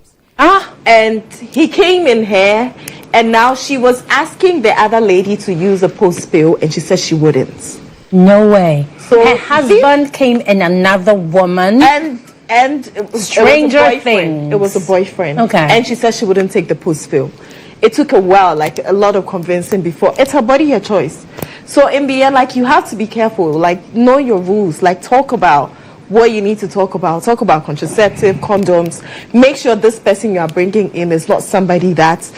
And he came in here, and now she was asking the other lady to use a post pill, and she said she wouldn't. No way. So her husband came in another woman. And Stranger things. It was a boyfriend. Okay. And she said she wouldn't take the post pill. It took a while, like a lot of convincing before. It's her body, her choice. So in the end, like, you have to be careful. Like, know your rules. Like, talk about what you need to talk about. Talk about contraceptive, condoms. Make sure this person you are bringing in is not somebody that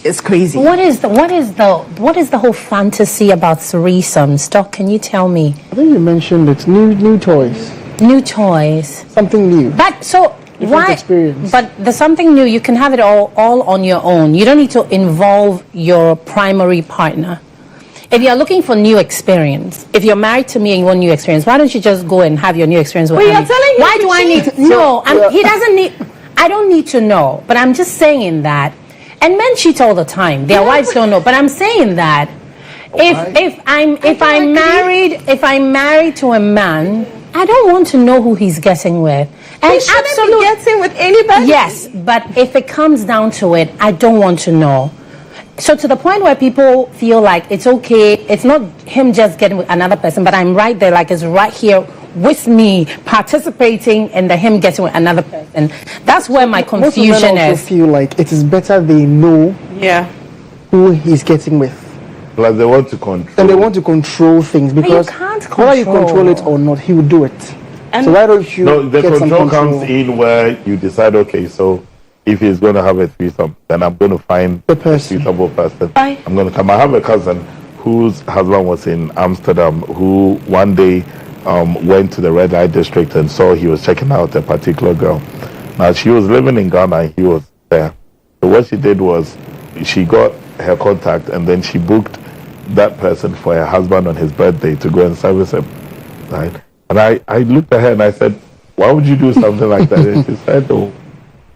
is crazy. What is the whole fantasy about threesomes? Doc, can you tell me? I think you mentioned it's new toys. New toys. Something new. But so why? Experience. But there's something new. You can have it all on your own. You don't need to involve your primary partner. If you're looking for new experience, if you're married to me and you want new experience, why don't you just go and have your new experience with me? You're telling him why to do I need cheat. to? No, he doesn't need. I don't need to know. But I'm just saying that. And men cheat all the time. Their wives don't know. But I'm saying that if I'm married to a man, I don't want to know who he's getting with. And He shouldn't be getting with anybody. Yes, but if it comes down to it, I don't want to know. So to the point where people feel like it's okay, it's not him just getting with another person, but I'm right there, like it's right here with me, participating in the him getting with another person. That's where my confusion Most men also is. feel like it is better they know who he's getting with. Like they want to control. And they want to control things because you can't whether you control. control it or not, he will do it. And so why don't you No, the get some control control? comes in where you decide, okay, so if he's going to have a threesome, then I'm going to find The person. a suitable person. Aye. I'm going to come. I have a cousin whose husband was in Amsterdam, who one day went to the red light district and saw he was checking out a particular girl. Now, she was living in Ghana and he was there. So what she did was she got her contact and then she booked that person for her husband on his birthday to go and service him. Right? And I looked at her and I said, why would you do something like that? And she said, oh,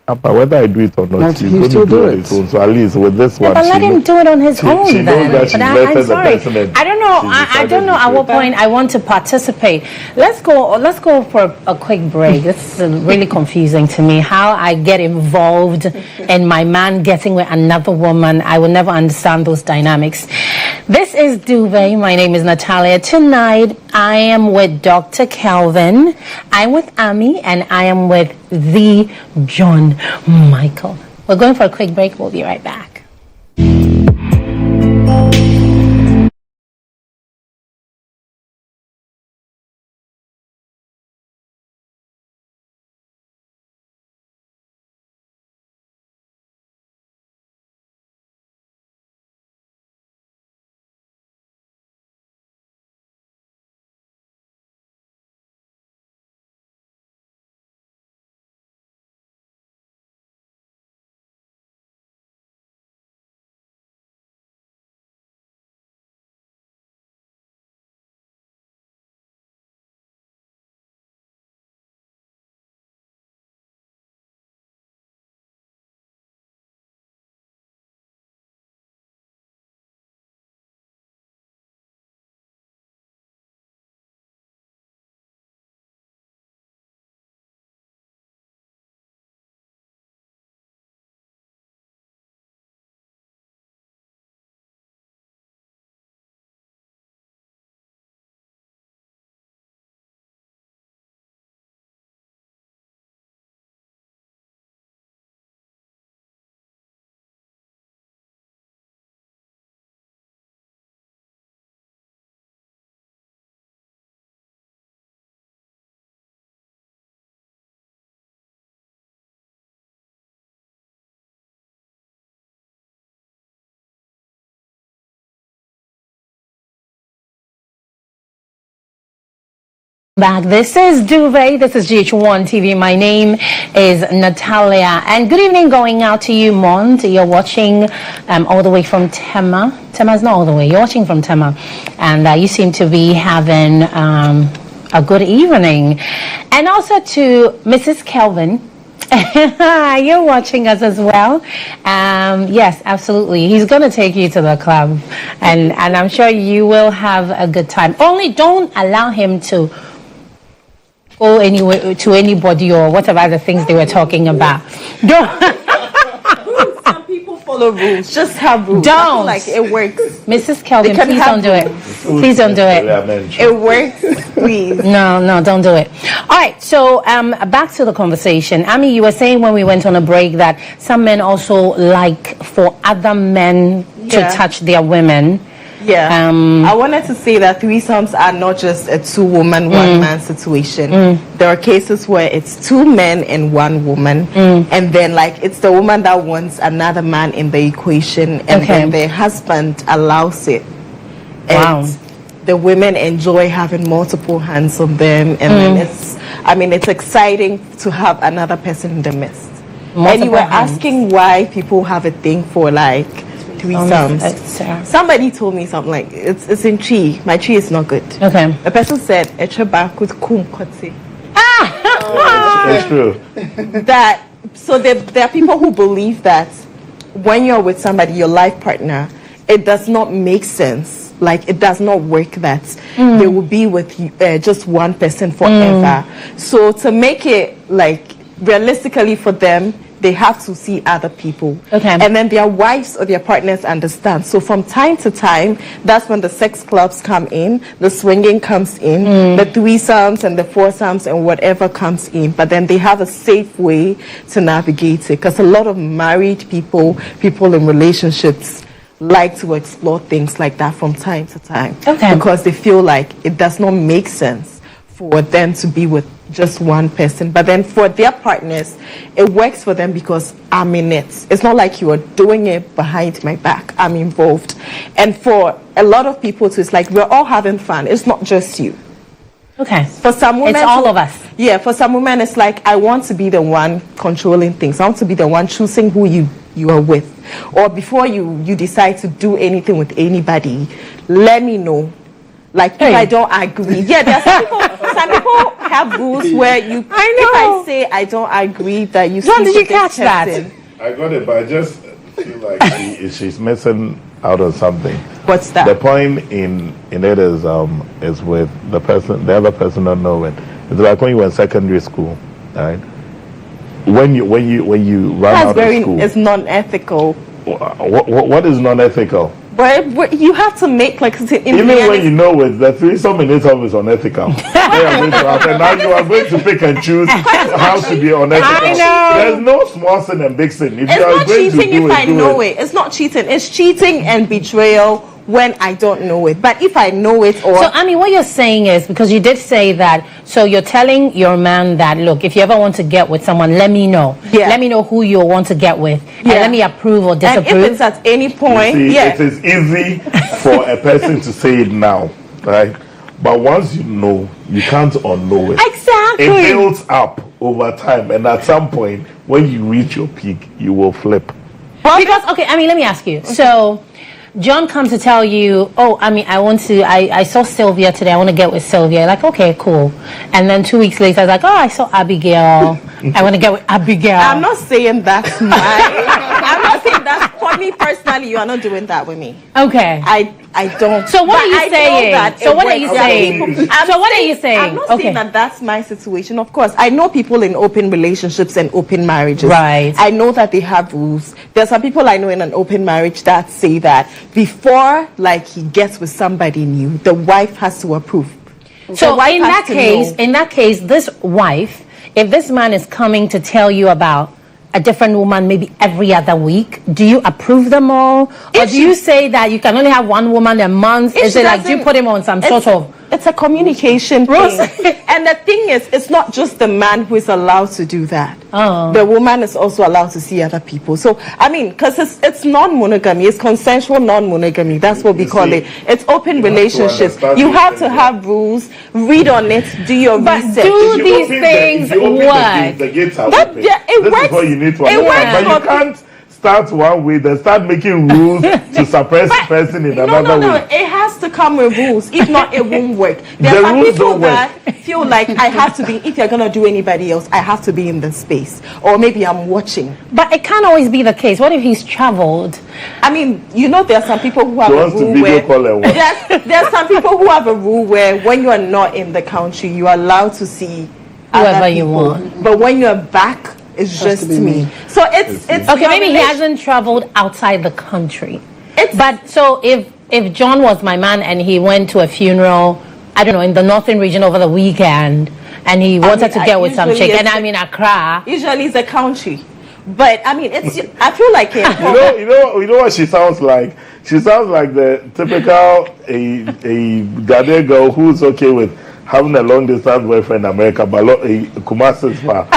but whether I do it or not, she's going to do it on his own. So at least with this one, But let him do it on his own she knows then. that she's But vetted the I'm sorry. person and I don't know. she's I don't decided know to at do what it. point I want to participate. Let's go for a quick break. This is really confusing to me. How I get involved in my man getting with another woman. I will never understand those dynamics. This is Duvet. My name is Natalia. Tonight I am with Dr. Kelvin. I'm with Ami, and I am with the GHOne Michael. We're going for a quick break. We'll be right back. Back. This is Duvet. This is GHOne TV. My name is Natalia. And good evening going out to you, Mont. You're watching all the way from Tema. Tema's not all the way. You're watching from Tema. And you seem to be having a good evening. And also to Mrs. Kelvin. You're watching us as well. Yes, absolutely. He's going to take you to the club. And I'm sure you will have a good time. Only don't allow him to go anywhere to anybody or whatever other things they were talking about. Some people follow rules. Just have rules. Don't. I feel like it works. Mrs. Kelvin, please don't do it. Please don't do it. It works, please. No, don't do it. All right, so back to the conversation. Ami, you were saying when we went on a break that some men also like for other men to touch their women. Yeah, I wanted to say that threesomes are not just a two-woman, one-man situation. There are cases where it's two men and one woman, and then like it's the woman that wants another man in the equation, and then the husband allows it. And the women enjoy having multiple hands on them, and then it's exciting to have another person in the midst. And you were asking why people have a thing for like threesomes. Somebody told me something like it's in tree. My tree is not good. Okay. A person said kum kote. It's true. That so there are people who believe that when you're with somebody, your life partner, it does not make sense. Like it does not work that they will be with just one person forever. So to make it like realistically for them, they have to see other people. And then their wives or their partners understand. So from time to time, that's when the sex clubs come in, the swinging comes in, the threesomes and the foursomes and whatever comes in. But then they have a safe way to navigate it. Because a lot of married people in relationships, like to explore things like that from time to time. Because they feel like it does not make sense for them to be with just one person. But then for their partners, it works for them because I'm in it. It's not like you are doing it behind my back. I'm involved. And for a lot of people too, it's like we're all having fun. It's not just you. For some women, it's all of us. Yeah, for some women, it's like I want to be the one controlling things. I want to be the one choosing who you are with. Or before you decide to do anything with anybody, let me know. Like if I don't agree. Yeah, there are some people have rules where you if I say I don't agree that you John, did you catch that? I got it, but I just feel like she's missing out on something. What's that? The point in it is with the other person not knowing. It's like when you were in secondary school, right? When you run out of school. It's non-ethical. What is non-ethical? But you have to make like even when you know it, the threesome in itself is unethical. Now you are going to pick and choose how to be unethical. I know. There's no small sin and big sin. If it's you are not going cheating to do if I know it. It's not cheating. It's cheating and betrayal when I don't know it. But if I know it or... So, I mean, what you're saying is, because you did say that, so you're telling your man that, look, if you ever want to get with someone, let me know. Let me know who you want to get with. And let me approve or disapprove. And if it's at any point, it is easy for a person to say it now, right? But once you know, you can't unknow it. Exactly. It builds up over time. And at some point, when you reach your peak, you will flip. Well, because, let me ask you. So... John comes to tell you, I saw Sylvia today, I want to get with Sylvia. You're like, okay, cool. And then 2 weeks later, I was like, I saw Abigail. I want to get with Abigail. I'm not saying that's I'm not saying that's, for me personally, you are not doing that with me. Okay. I don't. So what are you saying? So what are you saying? So what are you saying? I'm not saying that that's my situation. Of course, I know people in open relationships and open marriages. Right. I know that they have rules. There are some people I know in an open marriage that say that before, like, he gets with somebody new, the wife has to approve. So in that case, this wife, if this man is coming to tell you about a different woman maybe every other week, do you approve them all? Or do you say that you can only have one woman a month? Is it like, do you put him on some sort of It's a communication thing. And the thing is, it's not just the man who is allowed to do that. The woman is also allowed to see other people. So, I mean, because it's non-monogamy, it's consensual non-monogamy. That's what we call it. It's open relationships. You have to have rules, read on it, do your research. Do these things work? The gates are open. It works. Is what you need to It understand. works. But you can't start one way, then start making rules to suppress person in another way. No, it has to come with rules. If not, it won't work. There The are some rules people don't that feel like I have to be, if you're going to do anybody else, I have to be in the space. Or maybe I'm watching. But it can't always be the case. What if he's traveled? I mean, you know, there are some people who have He a wants to rule video where... call and watch. There are some people who have a rule where when you are not in the country, you are allowed to see Whoever other you people. want. But when you're back, it's just me. So it's Okay, maybe he hasn't traveled outside the country. But so if GHOne was my man and he went to a funeral, I don't know, in the northern region over the weekend, and he wanted to get with some chick, and I'm in Accra. Usually it's a country. But I mean, it's. I feel like it. You know what she sounds like? She sounds like the typical a Ghanaian girl who's okay with having a long distance boyfriend in America, but Kumasi's far.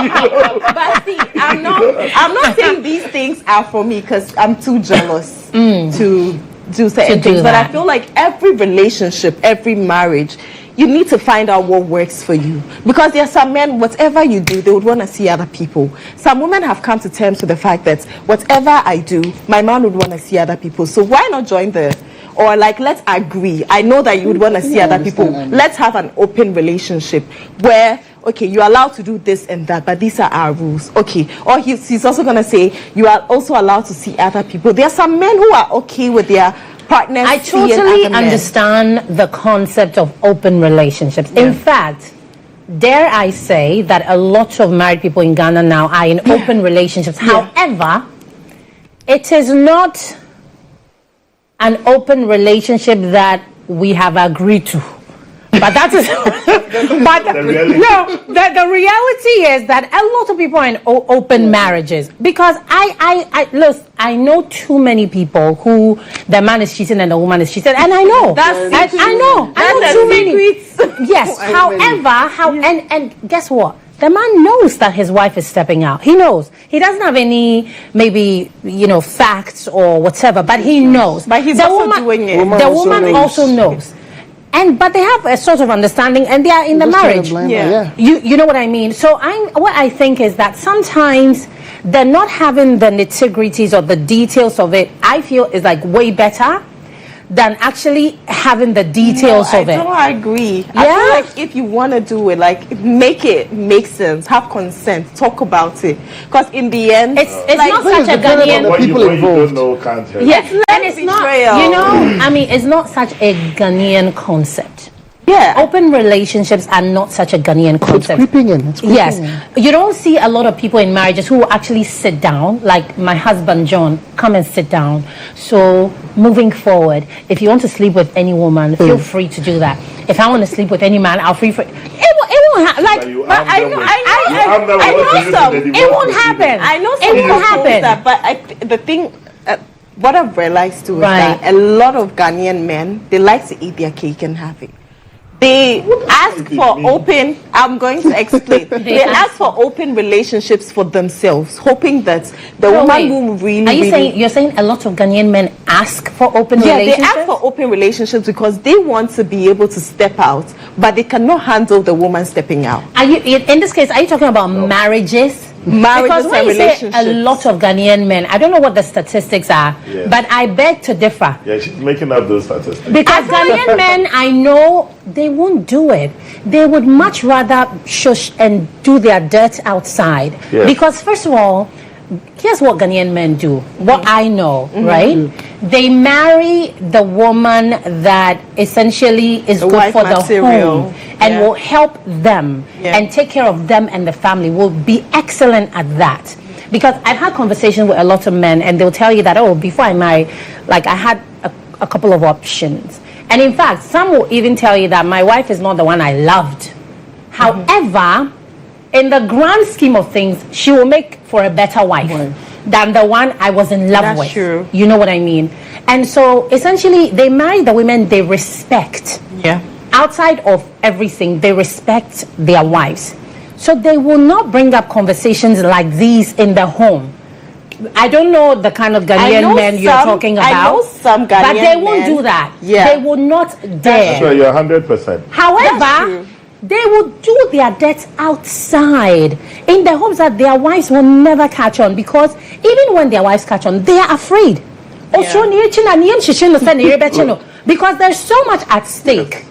But see, I'm not saying these things are for me because I'm too jealous to do certain things. But I feel like every relationship, every marriage, you need to find out what works for you. Because there are some men, whatever you do, they would want to see other people. Some women have come to terms with the fact that whatever I do, my man would want to see other people. So why not join or like, let's agree. I know that you would want to see other people. Let's have an open relationship where, okay, you're allowed to do this and that, but these are our rules. Okay. Or he's also going to say, you are also allowed to see other people. There are some men who are okay with their partners. I totally understand the concept of open relationships. Yeah. In fact, dare I say that a lot of married people in Ghana now are in open relationships. Yeah. However, it is not an open relationship that we have agreed to. But that is but the reality is that a lot of people are in open marriages, because I know too many people who the man is cheating and the woman is cheating, and I know I know too many. Yes. However, and guess what? The man knows that his wife is stepping out. He knows. He doesn't have any, maybe, facts or whatever, but he knows. But he's also doing it. The woman also knows. But they have a sort of understanding, and they are in the marriage. You know what I mean? So what I think is that sometimes they're not having the nitty-gritties or the details of it. I feel is like way better than actually having the details of it. I agree. I feel like if you want to do it, like, make it make sense, have consent, talk about it. Because in the end, it's like, not such a Ghanaian. What you don't know can't help. Yes, and it's not. I mean, it's not such a Ghanaian concept. Yeah, open relationships are not such a Ghanaian concept. It's creeping in. Yes, you don't see a lot of people in marriages who actually sit down, like my husband GHOne, come and sit down. So moving forward, if you want to sleep with any woman, feel free to do that. If I want to sleep with any man, I'll free for it. It won't happen. Like, but I know some. It won't happen. I know some. It won't happen. But the thing. What I've realized too is that a lot of Ghanaian men, they like to eat their cake and have it. They ask for open, I'm going to explain. They ask for open relationships for themselves, hoping that the woman will really... You're saying a lot of Ghanaian men ask for open relationships? Yeah, they ask for open relationships because they want to be able to step out, but they cannot handle the woman stepping out. Are you, in this case, are you talking about marriages? Because when you say a lot of Ghanaian men, I don't know what the statistics are, but I beg to differ. Yeah, she's making up those statistics. Because Ghanaian men, I know they won't do it. They would much rather shush and do their dirt outside. Yeah. Because first of all, here's what Ghanaian men do. What I know, right? They marry the woman that essentially is good for the home and will help them and take care of them and the family, will be excellent at that. Because I've had conversations with a lot of men and they'll tell you that, before I married, like I had a couple of options. And in fact, some will even tell you that my wife is not the one I loved. However, in the grand scheme of things, she will make for a better wife than the one I was in love with. True. You know what I mean? And so essentially, they marry the women they respect. Yeah. outside of everything, they respect their wives. So they will not bring up conversations like these in the home. I don't know the kind of Ghanaian men you're talking about. I know some Ghanaian but they won't men. do that. Yeah. They will not dare. Sure, you're 100%. However, they will do their debts outside in the hopes that their wives will never catch on, because even when their wives catch on, they are afraid. Because there's so much at stake.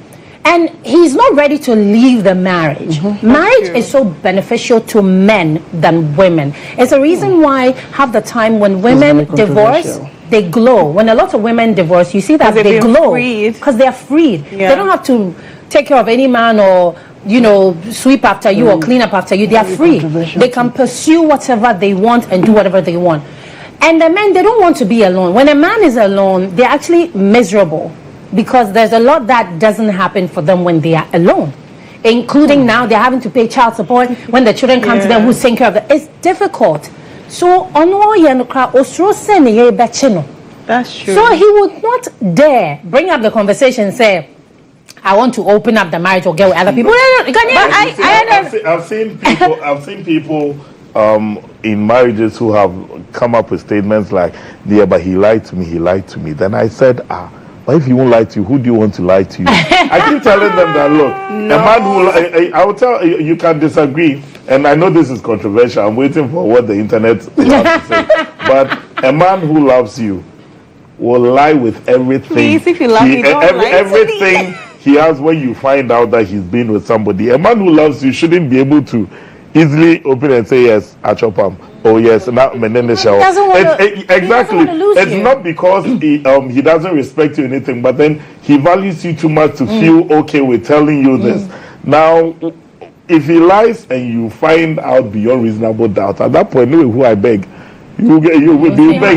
And he's not ready to leave the marriage. Marriage is so beneficial to men than women. It's the reason why half the time when women divorce, they glow. When a lot of women divorce, you see that they glow because they're freed. Yeah. They don't have to take care of any man or, you know, sweep after you or clean up after you. They are free. They can pursue whatever they want and do whatever they want. And the men, they don't want to be alone. When a man is alone, they're actually miserable, because there's a lot that doesn't happen for them when they are alone, including now they're having to pay child support when the children come to them, who's taking care of them. It's difficult. So that's true. So he would not dare bring up the conversation and say, I want to open up the marriage or get with other people. I've seen people in marriages who have come up with statements like, yeah, but he lied to me. Then I said, but if he won't lie to you, who do you want to lie to you? I keep telling them that, look, a man who, I will tell you, you can disagree, and I know this is controversial. I'm waiting for what the internet will have to say. But a man who loves you will lie with everything. Please, if you love me, don't lie everything he has when you find out that he's been with somebody. A man who loves you shouldn't be able to easily open and say, yes, I chop him. Oh yes, now exactly. It's not because he doesn't respect you or anything, but then he values you too much to feel okay with telling you this. Now, if he lies and you find out beyond reasonable doubt, at that point, who I beg, you beg,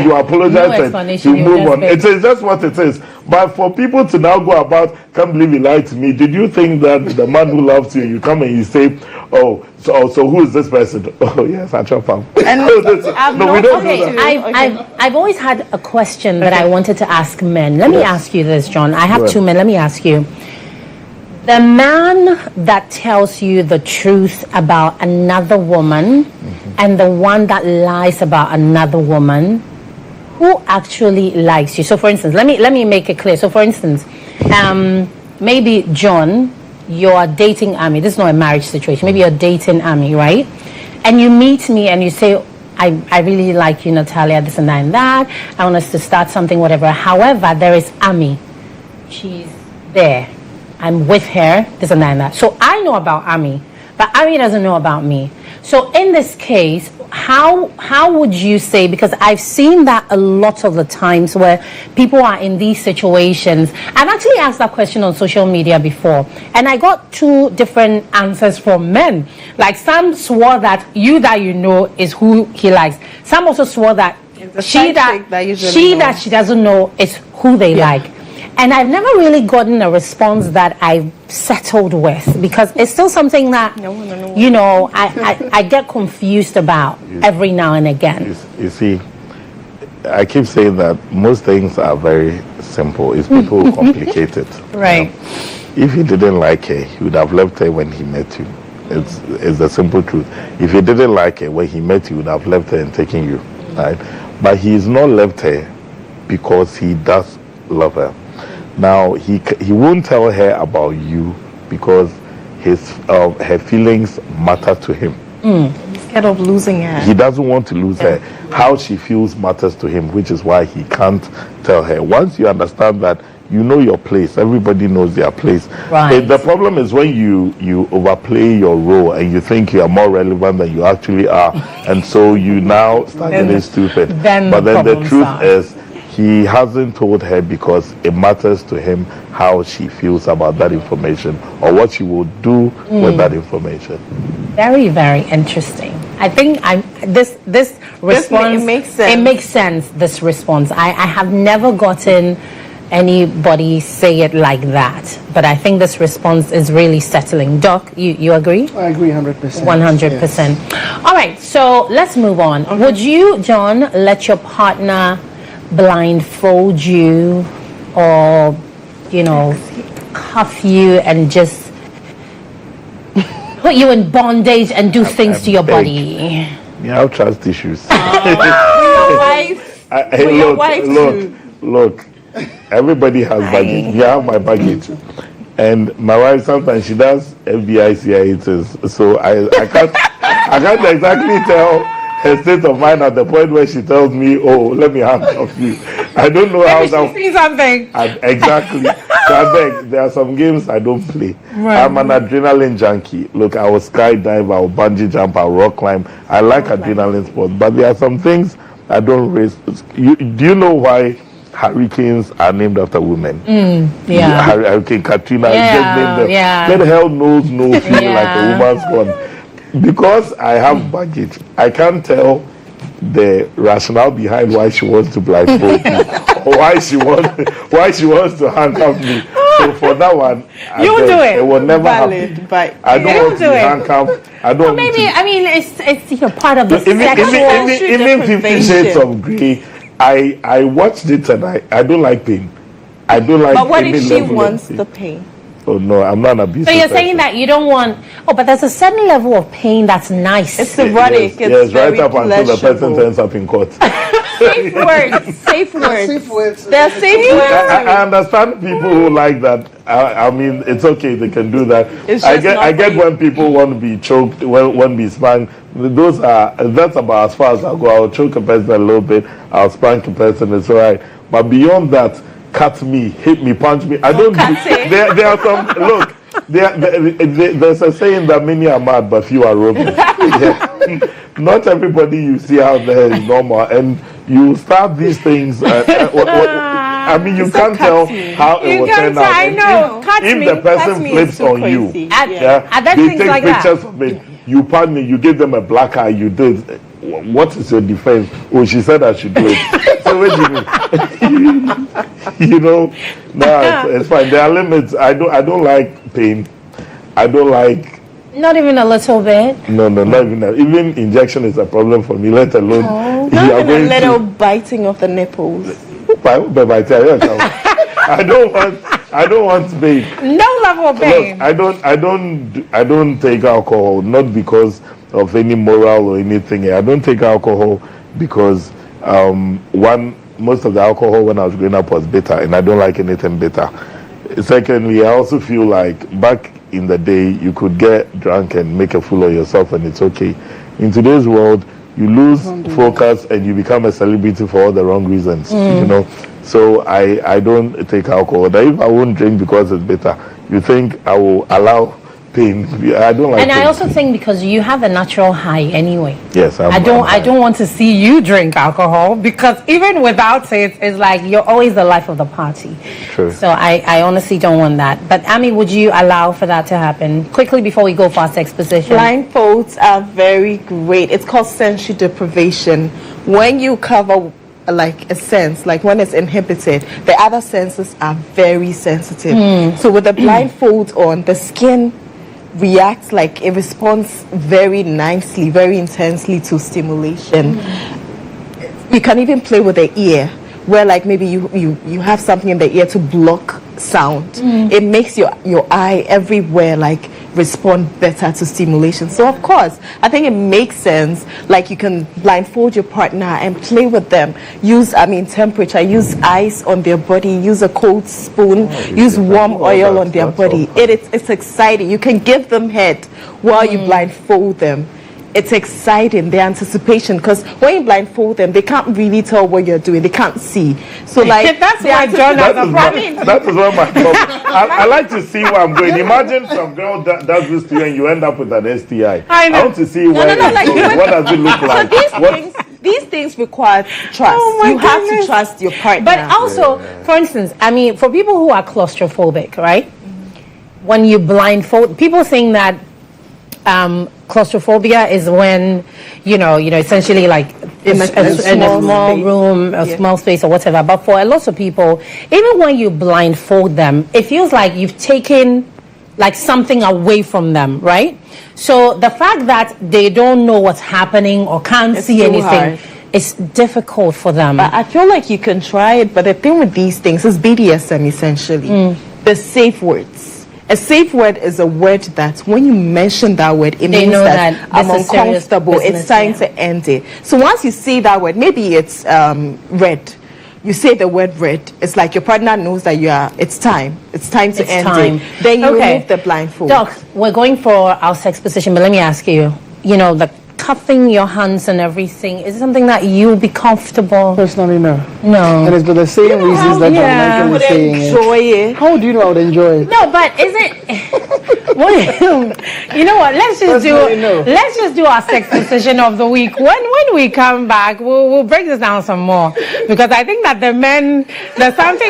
you apologize, and you move on. It is just what it is. But for people to now go about, can't believe he lied to me. Did you think that the man who loves you, you come and you say, oh, so who is this person? Oh yes, I chop him. No, we don't do that. I've always had a question that I wanted to ask men. Let me ask you this, John. I have two men. Let me ask you. The man that tells you the truth about another woman and the one that lies about another woman, who actually likes you? So for instance, let me make it clear. So for instance, maybe John, you're dating Ami. This is not a marriage situation. Maybe you're dating Ami, right? And you meet me and you say, I really like you, Natalia, this and that and that. I want us to start something, whatever. However, there is Ami. She's there. I'm with her, this and that and that. So I know about Ami, but Ami doesn't know about me. So in this case, how would you say, because I've seen that a lot of the times where people are in these situations. I've actually asked that question on social media before, and I got two different answers from men. Like some swore that you know is who he likes. Some also swore that she doesn't know is who they like. And I've never really gotten a response that I've settled with, because it's still something that, you know, I get confused about every now and again. You see, I keep saying that most things are very simple. It's people who complicate it. Right. If he didn't like her, he would have left her when he met you. It's the simple truth. If he didn't like her when he met you, he would have left her and taken you. Right? But he's not left her because he does love her. Now, he won't tell her about you because her feelings matter to him. He's scared of losing her. He doesn't want to lose her. How she feels matters to him, which is why he can't tell her. Once you understand that, you know your place. Everybody knows their place. Right. The problem is when you overplay your role and you think you are more relevant than you actually are. And so you now start getting stupid. But then the truth is, he hasn't told her because it matters to him how she feels about that information or what she will do with that information. Very, very interesting. I think this response, it makes sense. It makes sense, this response. I have never gotten anybody say it like that, but I think this response is really settling. Doc, you agree? I agree 100%. 100%. Yes. All right, so let's move on. Okay. Would you, John, let your partner blindfold you or, you know, cuff you and just put you in bondage and do things to your body? Yeah, I have trust issues. Look, everybody has baggage. You have my baggage. And my wife, sometimes she does FBI CIA tests. So I can't exactly tell her state of mind at the point where she tells me, oh, let me handcuff you. I don't know how that... Maybe she sees something. Exactly. So I beg, there are some games I don't play. Right. I'm an adrenaline junkie. Look, I will skydive, I will bungee jump, I will rock climb. I like adrenaline sports. But there are some things I don't race. Do you know why hurricanes are named after women? Yeah. Hurricane Katrina is just named them. Let hell knows no feeling like a woman's one. Because I have baggage, I can't tell the rationale behind why she wants to blindfold me or why she wants to handcuff me. So for that one, you will do it. It will never happen. But I don't want to be handcuffed. I don't. Maybe I mean it's part of the even 50 Shades of Grey. I watched it and I don't like pain. I don't like. But what if she wants the pain? Oh no, I'm not an abusive. So you're saying that you don't want... Oh, but there's a certain level of pain that's nice. It's erotic. Yes, right up until the person turns up in court. Safe words. Safe words. They're safe words. I understand people who like that. I mean, it's okay. They can do that. I get when people want to be choked, want to be spanked. That's about as far as I'll go. I'll choke a person a little bit. I'll spank a person. It's all right. But beyond that, cut me, hit me, punch me. I don't. There are some. Look, there's a saying that many are mad, but few are robbing. Not everybody you see out there is normal, and you start these things. I mean, you can't tell how it will turn out. I know. If the person flips on you, they take pictures of it. You pardon me. You give them a black eye. You did. What is your defense? Oh, she said I should do it. So what do you mean? You know, no, it's fine. There are limits. I don't like pain. I don't like. Not even a little bit. No, not even that. Even injection is a problem for me. Let alone not even a little biting of the nipples. I don't want pain. No level of pain. Look, I don't take alcohol, not because of any moral or anything. I don't take alcohol because most of the alcohol when I was growing up was bitter, and I don't like anything bitter. Secondly, I also feel like back in the day you could get drunk and make a fool of yourself and it's okay. In today's world, you lose focus and you become a celebrity for all the wrong reasons. You know, so I don't take alcohol. Now, if I won't drink because it's bitter, you think I will allow pain? I don't like. And I also think because you have a natural high anyway. Yes, I don't want to see you drink alcohol because even without it, it's like you're always the life of the party. True. So I honestly don't want that. But Ami, would you allow for that to happen quickly before we go for our sex position? Blindfolds are very great. It's called sensory deprivation. When you cover like a sense, like when it's inhibited, the other senses are very sensitive. So with the blindfold on, the skin reacts, like it responds very nicely, very intensely to stimulation. You can even play with the ear, where like maybe you have something in the ear to block sound. It makes your eye everywhere like respond better to stimulation. So of course, I think it makes sense. Like you can blindfold your partner and play with them. Use temperature. Use ice on their body. Use a cold spoon. Use warm oil on their body. It's exciting. You can give them head while you blindfold them. It's exciting, the anticipation, because when you blindfold them, they can't really tell what you're doing. They can't see. So like that's why GHOne has a problem. That is what my problem. I like to see where I'm going. Imagine some girl does this to you and you end up with an STI. I want to see where it's going. What does it look like? So these things require trust. You have to trust your partner. But also, for instance, I mean, for people who are claustrophobic, right? When you blindfold, people think that claustrophobia is when you know essentially like in a small room, a small space or whatever. But for a lot of people, even when you blindfold them, it feels like you've taken like something away from them, right? So the fact that they don't know what's happening or can't see anything, it's difficult for them. I feel like you can try it, but the thing with these things is BDSM essentially. The safe words. A safe word is a word that when you mention that word, it means that I'm uncomfortable. It's time to end it. So once you say that word, maybe it's red. You say the word red. It's like your partner knows that it's time. It's time to end it. Then you remove the blindfold. Doc, we're going for our sex position, but let me ask you, the cuffing your hands and everything, is it something that you'll be comfortable? Personally, no. No. And it's for the same reasons that John Michael is saying. Enjoy it. How do you know I would enjoy it? No, but is it... you know what? Let's just do our sex position of the week. When we come back, we'll break this down some more, because I think that the men, there's something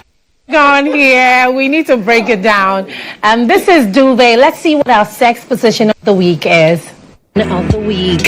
going here. We need to break it down. And this is Duvet. Let's see what our sex position of the week is. Of the week,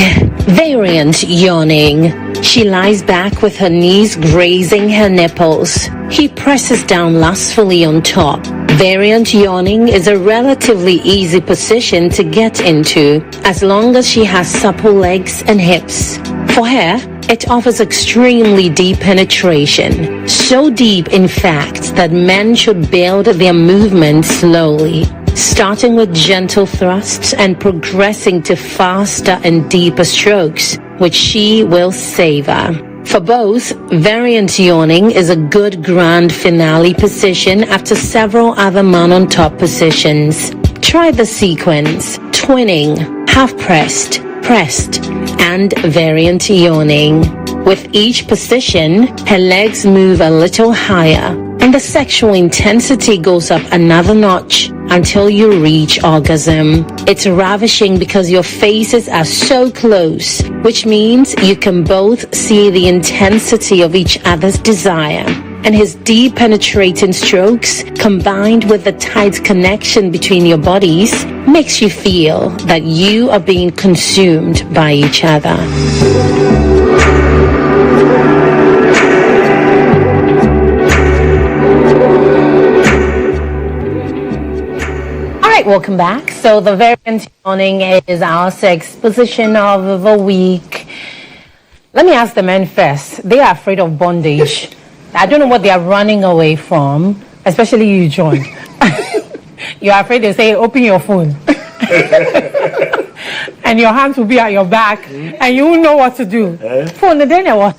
variant yawning. She lies back with her knees grazing her nipples. He presses down lustfully on top. Variant yawning is a relatively easy position to get into, as long as she has supple legs and hips. For her, it offers extremely deep penetration. So deep, in fact, that men should build their movement slowly, starting with gentle thrusts and progressing to faster and deeper strokes, which she will savor. For both, variant yawning is a good grand finale position after several other man-on-top positions. Try the sequence: twinning, half-pressed, pressed, and variant yawning. With each position, her legs move a little higher, and the sexual intensity goes up another notch until you reach orgasm. It's ravishing because your faces are so close, which means you can both see the intensity of each other's desire. And his deep penetrating strokes, combined with the tight connection between your bodies, makes you feel that you are being consumed by each other. Welcome back. So the variant yawning is our sex position of the week. Let me ask the men first. They are afraid of bondage. I don't know what they are running away from, especially you, John. You're afraid they say, open your phone. And your hands will be at your back, and you won't know what to do. Phone, then what?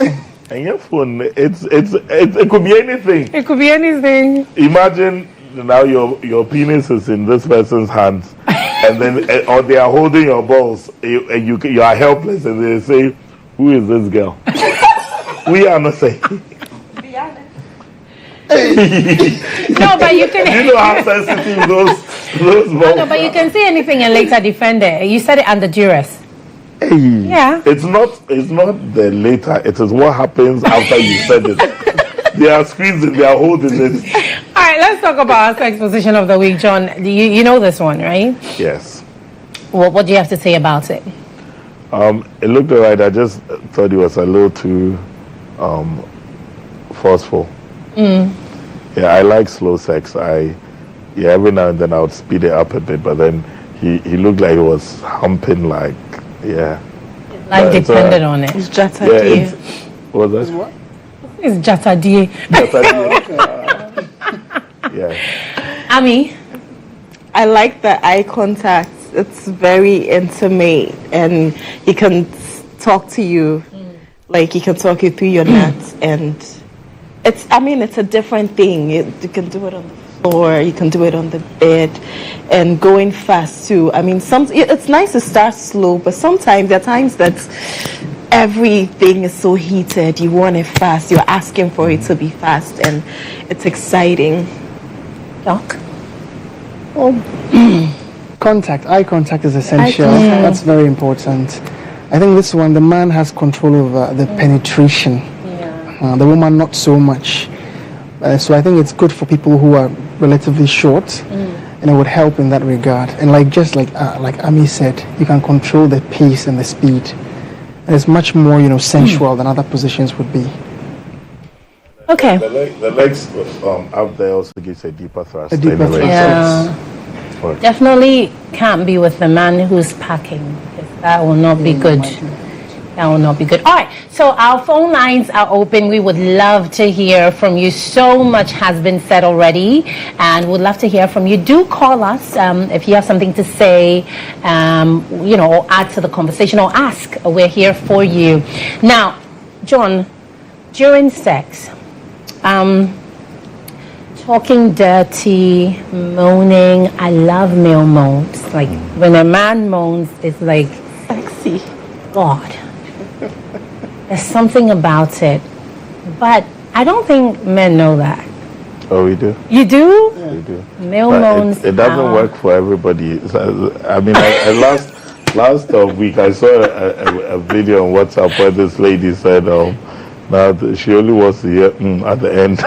And your phone, it could be anything. It could be anything. Imagine now your penis is in this person's hands, and then or they are holding your balls, and you are helpless, and they say, "Who is this girl?" We are not saying. Be honest. No, but you can. You know how sensitive those balls. No, but you can say anything and later defend it. You said it under duress. Hey, yeah. It's not the later. It is what happens after you said it. They are squeezing. They are holding it. All right, let's talk about our sex position of the week, John. You know this one, right? Yes. What do you have to say about it? It looked alright. I just thought it was a little too forceful. Yeah, I like slow sex. Every now and then I would speed it up a bit, but then he looked like he was humping like, yeah. Like depended on it. It's Jatadie. Yeah, what was that? What? It's Jatadie. Yeah. Ami? I like the eye contact. It's very intimate, and he can talk to you, like he can talk you through your nuts, and it's a different thing. You can do it on the floor, you can do it on the bed, and going fast too. It's nice to start slow, but sometimes there are times that everything is so heated, you want it fast, you're asking for it to be fast, and it's exciting. Doc? Eye contact is essential. That's very important. I think this one, the man has control over the penetration. Yeah. The woman, not so much. So I think it's good for people who are relatively short, and it would help in that regard. And like Ami said, you can control the pace and the speed. And it's much more, sensual than other positions would be. Okay. The legs up there also gives a deeper thrust. Yeah. Definitely can't be with the man who's packing. That will not be good. That will not be good. All right, so our phone lines are open. We would love to hear from you. So much has been said already, and we'd love to hear from you. Do call us if you have something to say, or add to the conversation, or ask. We're here for you. Now, GHOne, during sex, talking dirty, moaning. I love male moans. Like when a man moans, it's like sexy. God. There's something about it. But I don't think men know that. Oh, we do. You do? Yeah. We do. Male moans. It doesn't work for everybody. I mean, last week I saw a video on WhatsApp where this lady said, now she only wants to hear at the end.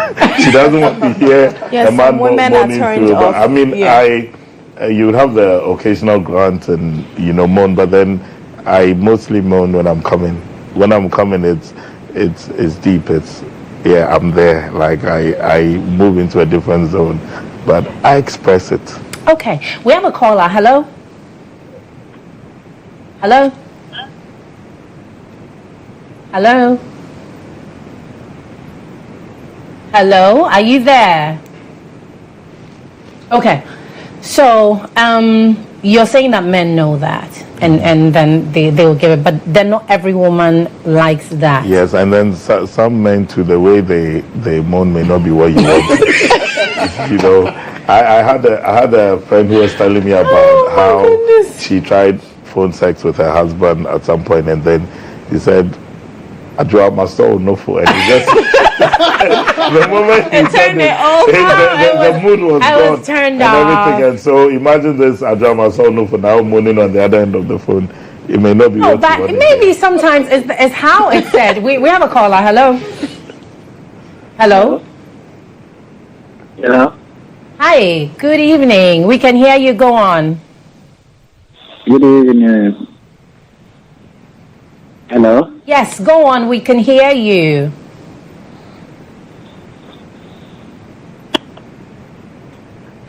She doesn't want to hear a man moaning through. But I mean, you would have the occasional grunt and moan, but then I mostly moan when I'm coming. When I'm coming, it's deep. I'm there. Like I move into a different zone, but I express it. Okay, we have a caller. Hello. Hello. Hello. Hello. Are you there? Okay. So you're saying that men know that. And then they will give it, but then not every woman likes that. Yes, and then some men too, the way they moan may not be what you want. I had a friend who was telling me about how she tried phone sex with her husband at some point, and then he said, "I dropped my soul, no for," and he just the moment he said it, the mood was gone. I was turned off. Everything. And so imagine this, "I dropped my soul, no for," now moaning on the other end of the phone. It may not be. No, but maybe sometimes it's how it's said. We have a caller. Hello. Hello. Hello. Hi. Good evening. We can hear you. Go on. Good evening. Hello. Yes, go on. We can hear you.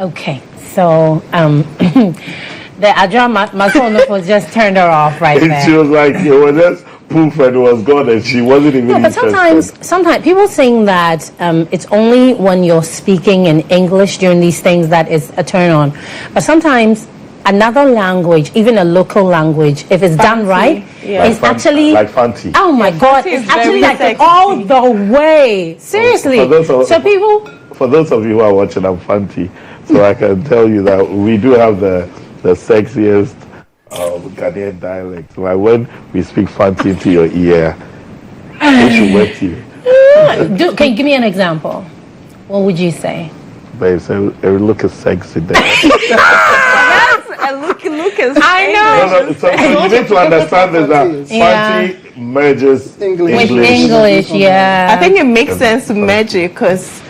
Okay, so the Adra Masonofo just turned her off right there. She was like, it was just poof and it was gone, and she wasn't even. No, but sometimes people saying that it's only when you're speaking in English during these things that is a turn on, but sometimes another language, even a local language, if it's done right, it's actually like fancy. Oh my God, it's actually like sexy. All the way. Seriously. For those of you who are watching, I'm fancy, so I can tell you that we do have the sexiest Ghanaian dialect. Like when we speak fancy into your ear, it should wet you. Can you give me an example? What would you say? Babe, so it look as sexy there. Look is I know. So you need to understand is that fancy merges English. With English, yeah. I think it makes sense to merge it because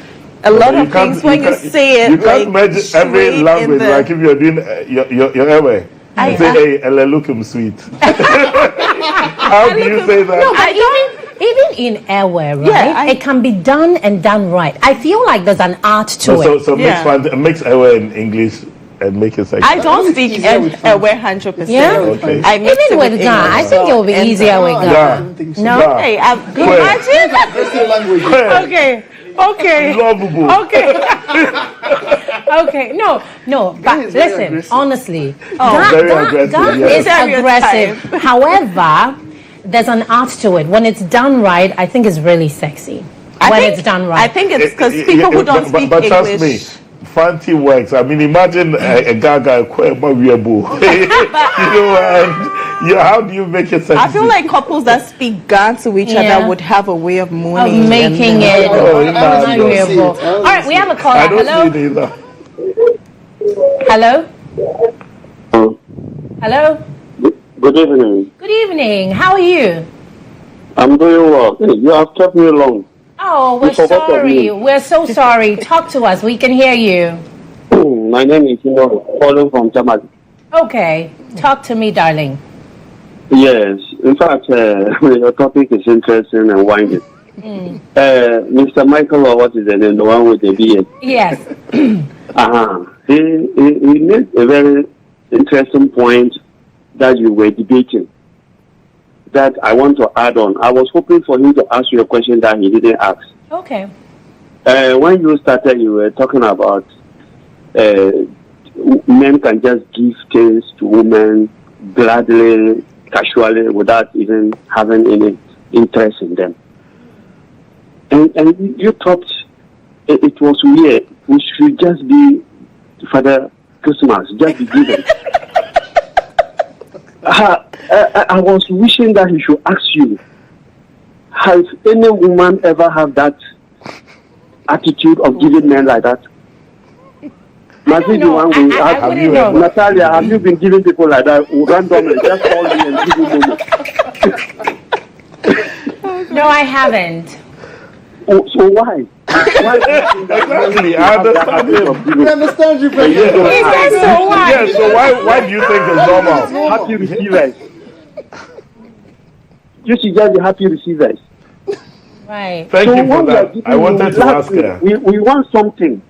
a lot of things when you say it, you can't merge every language. Like if you're doing your airway, you say, "Hey, look him sweet." How do you say that? No, but even in airway, right? Yeah, it can be done and done right. I feel like there's an art to it. So mix airway in English and make it sexy. I don't speak airway 100%. Yeah, okay. Even with Ghana, I think it will be easier with Ghana. No, hey, imagine. Okay. Okay. No. But listen, honestly, Ghana is aggressive. However, there's an art to it. When it's done right, I think it's really sexy. It's done right. I think it's because people who don't speak English. Trust me, fancy works. I mean, imagine a gaga weeable. How do you make it sexy? I feel like couples that speak Ghana to each other would have a way of moaning. Of making it agreeable. All right, we have a caller. Hello? Hello? Good evening. Good evening. How are you? I'm doing well. You have kept me long. Oh, we're sorry. We're so sorry. Talk to us. We can hear you. My name is calling from Jamaica. Okay. Talk to me, darling. Yes. In fact, your topic is interesting and winding. Mr. Michael, or what is the name? The one with the beard? Yes. He made a very interesting point that you were debating. that I want to add on. I was hoping for him to ask you a question that he didn't ask. Okay. When you started, you were talking about men can just give things to women gladly, casually, without even having any interest in them. And you thought it was weird. We should just be Father Christmas, just be given. I was wishing that he should ask you, has any woman ever have that attitude of giving men like that? Natalia, have you been giving people like that randomly? Just call me and give me. No, I haven't. Oh, so why? Why do you think that Exactly, I understand him. We understand you, President. So why? Yeah, so why do you think it's normal? happy receivers? You should just be happy receivers. Right. Thank So you for when we are that. giving I wanted you, to ask her. we want something.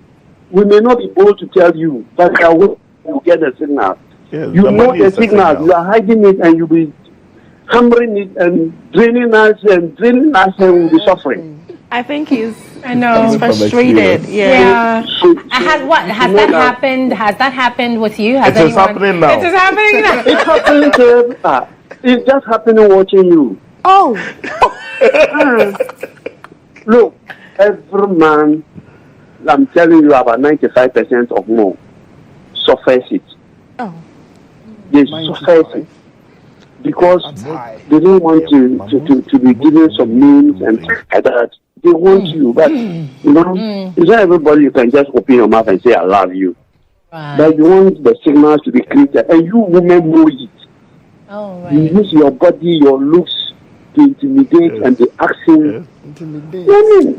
We may not be able to tell you, but you get the signal. Yes, You the know money the is a signal. You are hiding it, and you'll be hammering it and draining us, and we'll be suffering. I think he's know. frustrated. Yeah. So, Has that happened? Has that happened with you? It is happening now. It is happening now. it's happening to everybody. It's just happening watching you. Oh. Look, every man, I'm telling you, about 95% of more suffers it. Oh. They suffers it because they don't want to be given some names and things like that. They want you, but it's not everybody you can just open your mouth and say, I love you. Right. But you want the signals to be created, and you women know it. Oh, right. You use your body, your looks to intimidate and the action.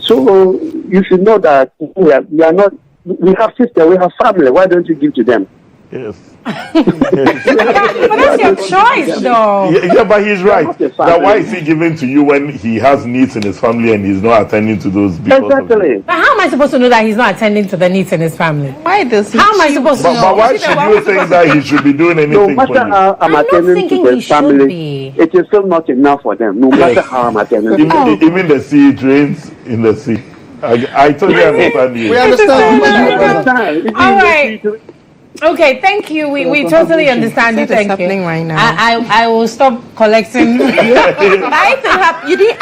So you should know that we are not. We have sister, we have family. Why don't you give to them? Yes. But that's your choice, though. Yeah, but he's right. Not a Now, family. why is he giving to you when he has needs in his family and he's not attending to those? Because of Exactly. But how am I supposed to know that he's not attending to the needs in his family? Why does he? How am I supposed to know? But why should you think that he should be doing No anything for matter you? how I'm not attending thinking to he the should family, be. it is still not enough for them. No matter Yes. how I'm attending. Even the sea drains in the sea. I totally understand you. We understand you, brother. Understand? It is All the right. truth. Okay, thank you. We totally understand you. What is Thank happening you. right now? I will stop collecting. You didn't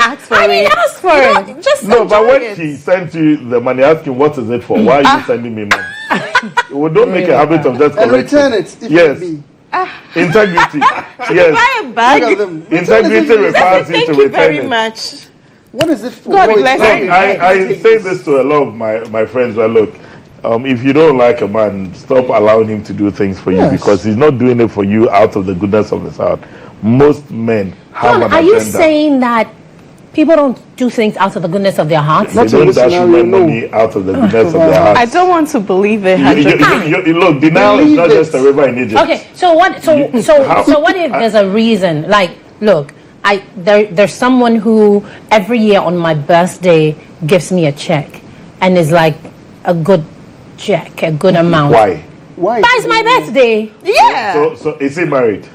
ask for I it. didn't ask for it. Just No, but enjoy when it. he sent you the money, asking what is it for? Why are you sending me money? Well, don't make a habit of just And collecting. return it if Yes. need be. Integrity. Yes. Buy a Look bag. at them. Integrity requires you Thank to you return very it. much. What is it for? God What is bless it? you. I say this to a lot of my friends. But look, if you don't like a man, stop allowing him to do things for you Yes. because he's not doing it for you out of the goodness of his heart. Most men have John, an are you agenda. saying that people don't do things out of the goodness of their hearts? They Not in don't this dash scenario, women no. money out of the goodness of their I hearts. don't want to believe it. Look, denial is Believe not it. just a river in Egypt. Okay, so what? How- So what if there's a reason? Like, look, there's someone who every year on my birthday gives me a check, and is like a good check, a good amount. Why? Why? But it's my birthday. Yeah. So is he married?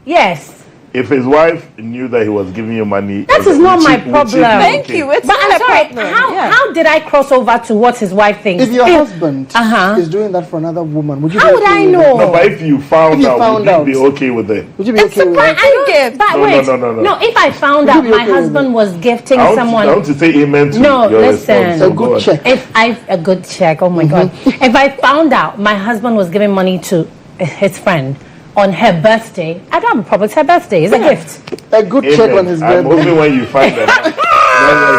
Yes. If his wife knew that he was giving you money, That is not my would she be problem. Thank okay? you. It's But not I'm a sorry. problem. How how did I cross over to what his wife thinks? If your husband Uh-huh. is doing that for another woman, would you How be would okay I with know? it? No, but if you found If you out, found would you be out. okay with it? Would you be It's okay with surprising. it? I don't gift. But No, wait, no. if I found Would you out be my okay with husband it? was gifting I someone. want to say amen to No, your listen. response. So A good go on. check. If I a good check, oh my God. If I found out my husband was giving money to his friend on her birthday, I don't have a problem. It's her birthday. It's a gift. A good check on his I'm hoping birthday. when you find them, then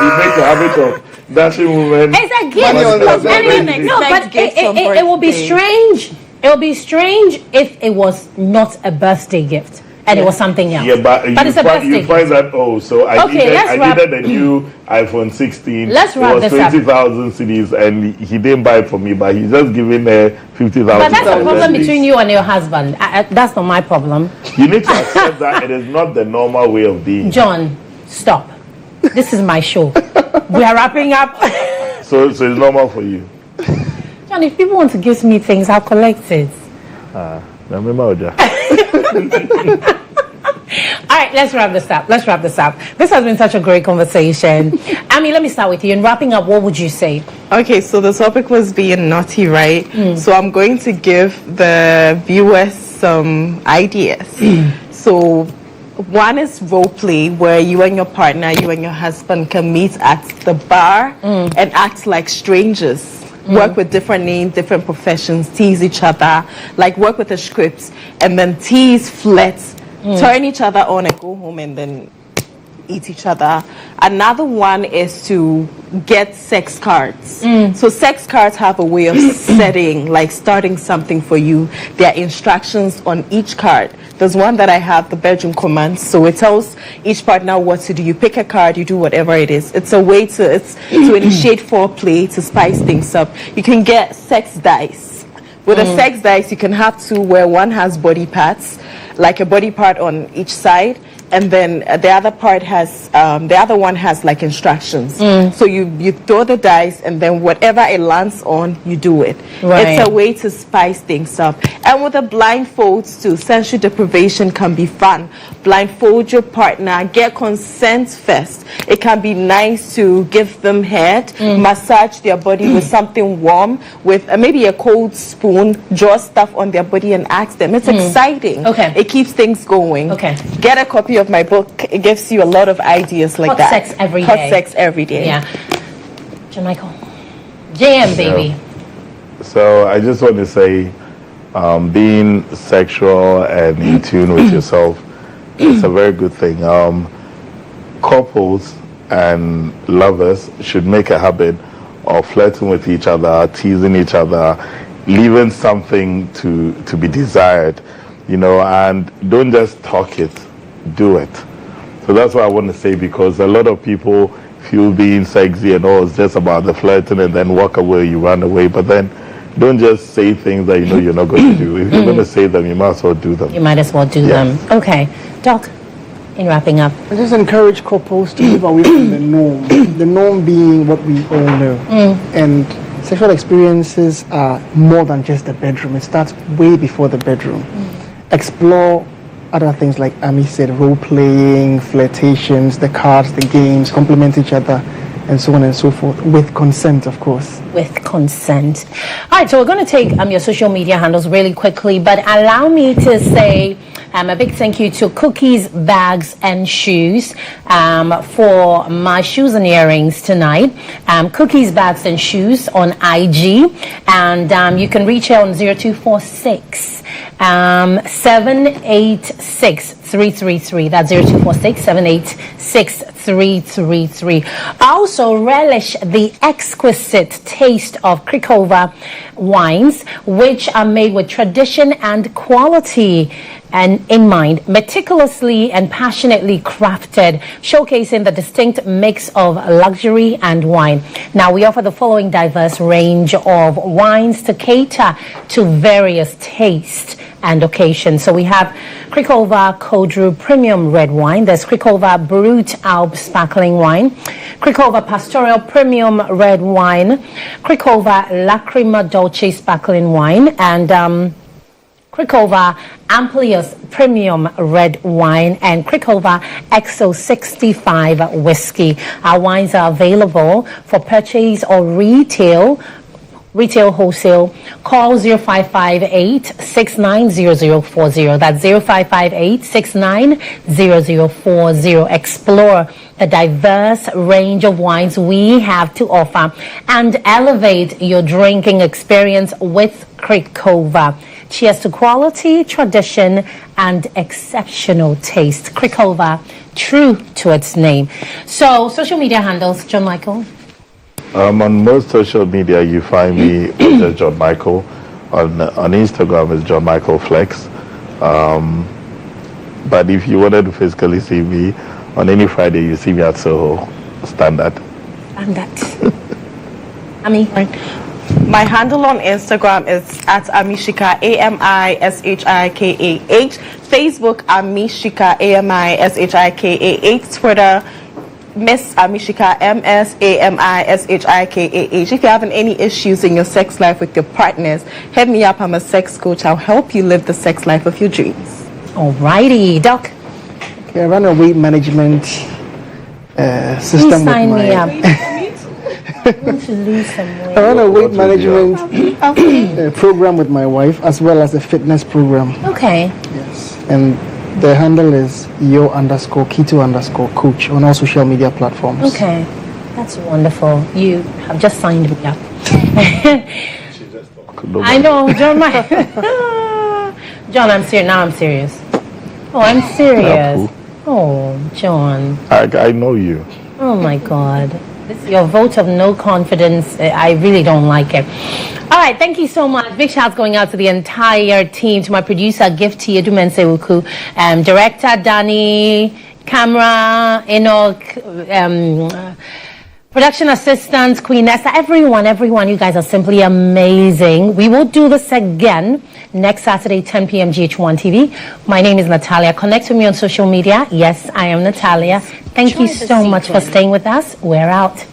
he makes a habit of dashing women. It's a gift. Money on Because the anyway, birthday. no, but Gifts on it will be birthday. strange. It will be strange if it was not a birthday gift and it was something else. Yeah, but it's a birthday you gift. find that, so I Okay, let's wrap- needed a new iPhone 16. Let's wrap it was this up. 20,000 CDs and he didn't buy it for me, but he's just giving 50,000. But that's a problem CDs. between you and your husband. That's not my problem. You need to accept that it is not the normal way of being. John, stop. This is my show. We are wrapping up. So it's normal for you. John, if people want to give me things, I'll collect it. Remember, Oja? All right, let's wrap this up. This has been such a great conversation. Ami, let me start with you. In wrapping up, what would you say? Okay, so the topic was being naughty, right? So I'm going to give the viewers some ideas. So one is role play, where you and your partner, you and your husband can meet at the bar and act like strangers. Work with different names, different professions, tease each other, like work with a script, and then tease, flirt, turn each other on and go home and then eat each other. Another one is to get sex cards. So sex cards have a way of starting something for you. There are instructions on each card. There's one that I have, the bedroom commands. So it tells each partner what to do. You pick a card, you do whatever it is. It's a way to initiate foreplay, to spice things up. You can get sex dice. With a sex dice, you can have two where one has body parts, like a body part on each side, and then the other one has like instructions. So you throw the dice, and then whatever it lands on, you do it. Right. It's a way to spice things up. And with the blindfolds too, sensory deprivation can be fun. Blindfold your partner, get consent first. It can be nice to give them head, massage their body with something warm, with maybe a cold spoon, draw stuff on their body and ask them. It's exciting. Okay. It keeps things going. Okay. Get a copy of my book. It gives you a lot of ideas like that. Hot sex every day. Yeah. John Michael. JM, baby. So I just want to say, being sexual and in tune with yourself, it's a very good thing. Couples and lovers should make a habit of flirting with each other, teasing each other, leaving something to be desired, and don't just talk it, do it. So that's what I want to say, because a lot of people feel being sexy and all is just about the flirting and then walk away, you run away, but then don't just say things that you're not going to do. If you're going to say them, you might as well do them. You might as well do them. Okay. Doc, in wrapping up. I just encourage couples to move away from the norm. The norm being what we all know. And sexual experiences are more than just the bedroom. It starts way before the bedroom. Explore other things like Ami said, role-playing, flirtations, the cards, the games, complement each other, and so on and so forth, with consent, of course. With consent. All right, so we're going to take your social media handles really quickly, but allow me to say a big thank you to Cookies, Bags, and Shoes for my shoes and earrings tonight. Cookies, Bags, and Shoes on IG, and you can reach her on 0246 786 333. That's 0246 786 333. Also relish the exquisite taste of Cricova wines, which are made with tradition and quality and in mind, meticulously and passionately crafted, showcasing the distinct mix of luxury and wine. Now, we offer the following diverse range of wines to cater to various tastes and occasions. So we have Cricova Codru Premium Red Wine. There's Cricova Brut Alb Sparkling Wine, Cricova Pastoral Premium Red Wine, Cricova Lacrima Dolce Sparkling Wine, and Cricova Amplius Premium Red Wine, and Cricova Exo 65 Whiskey. Our wines are available for purchase or retail wholesale. Call 0558-690040. That's 0558-690040. Explore the diverse range of wines we have to offer and elevate your drinking experience with Cricova. Cheers to quality, tradition, and exceptional taste. Cricova, true to its name. So, social media handles, John Michael. On most social media, you find me as John Michael. On Instagram, it's John Michael Flex. But if you wanted to physically see me, on any Friday, you see me at Soho Standard. Ami? My handle on Instagram is at Amishika, AMISHIKAH. Facebook, Amishika, AMISHIKAH. Twitter, Miss Amishika, MSAMISHIKAH. If you're having any issues in your sex life with your partners, hit me up. I'm a sex coach. I'll help you live the sex life of your dreams. Alrighty, Doc. Yeah, I run a weight management system. Please sign with me my, up. I want to lose some weight. I run a weight management program with my wife, as well as a fitness program. Okay. Yes. And the handle is yo_keto_coach on all social media platforms. Okay. That's wonderful. You have just signed me up. I know, John. John, I'm serious. Now I'm serious. Oh, I'm serious. Oh, John. I know you. Oh my God. This is your vote of no confidence. I really don't like it. All right, thank you so much. Big shouts going out to the entire team, to my producer, Gifty Edumensewuku, director, Danny, camera, Enoch, production assistants, Queen Esther, everyone. You guys are simply amazing. We will do this again next Saturday, 10 p.m. GHOne TV. My name is Natalia. Connect with me on social media. Yes, I am Natalia. Thank you so much for staying with us. We're out.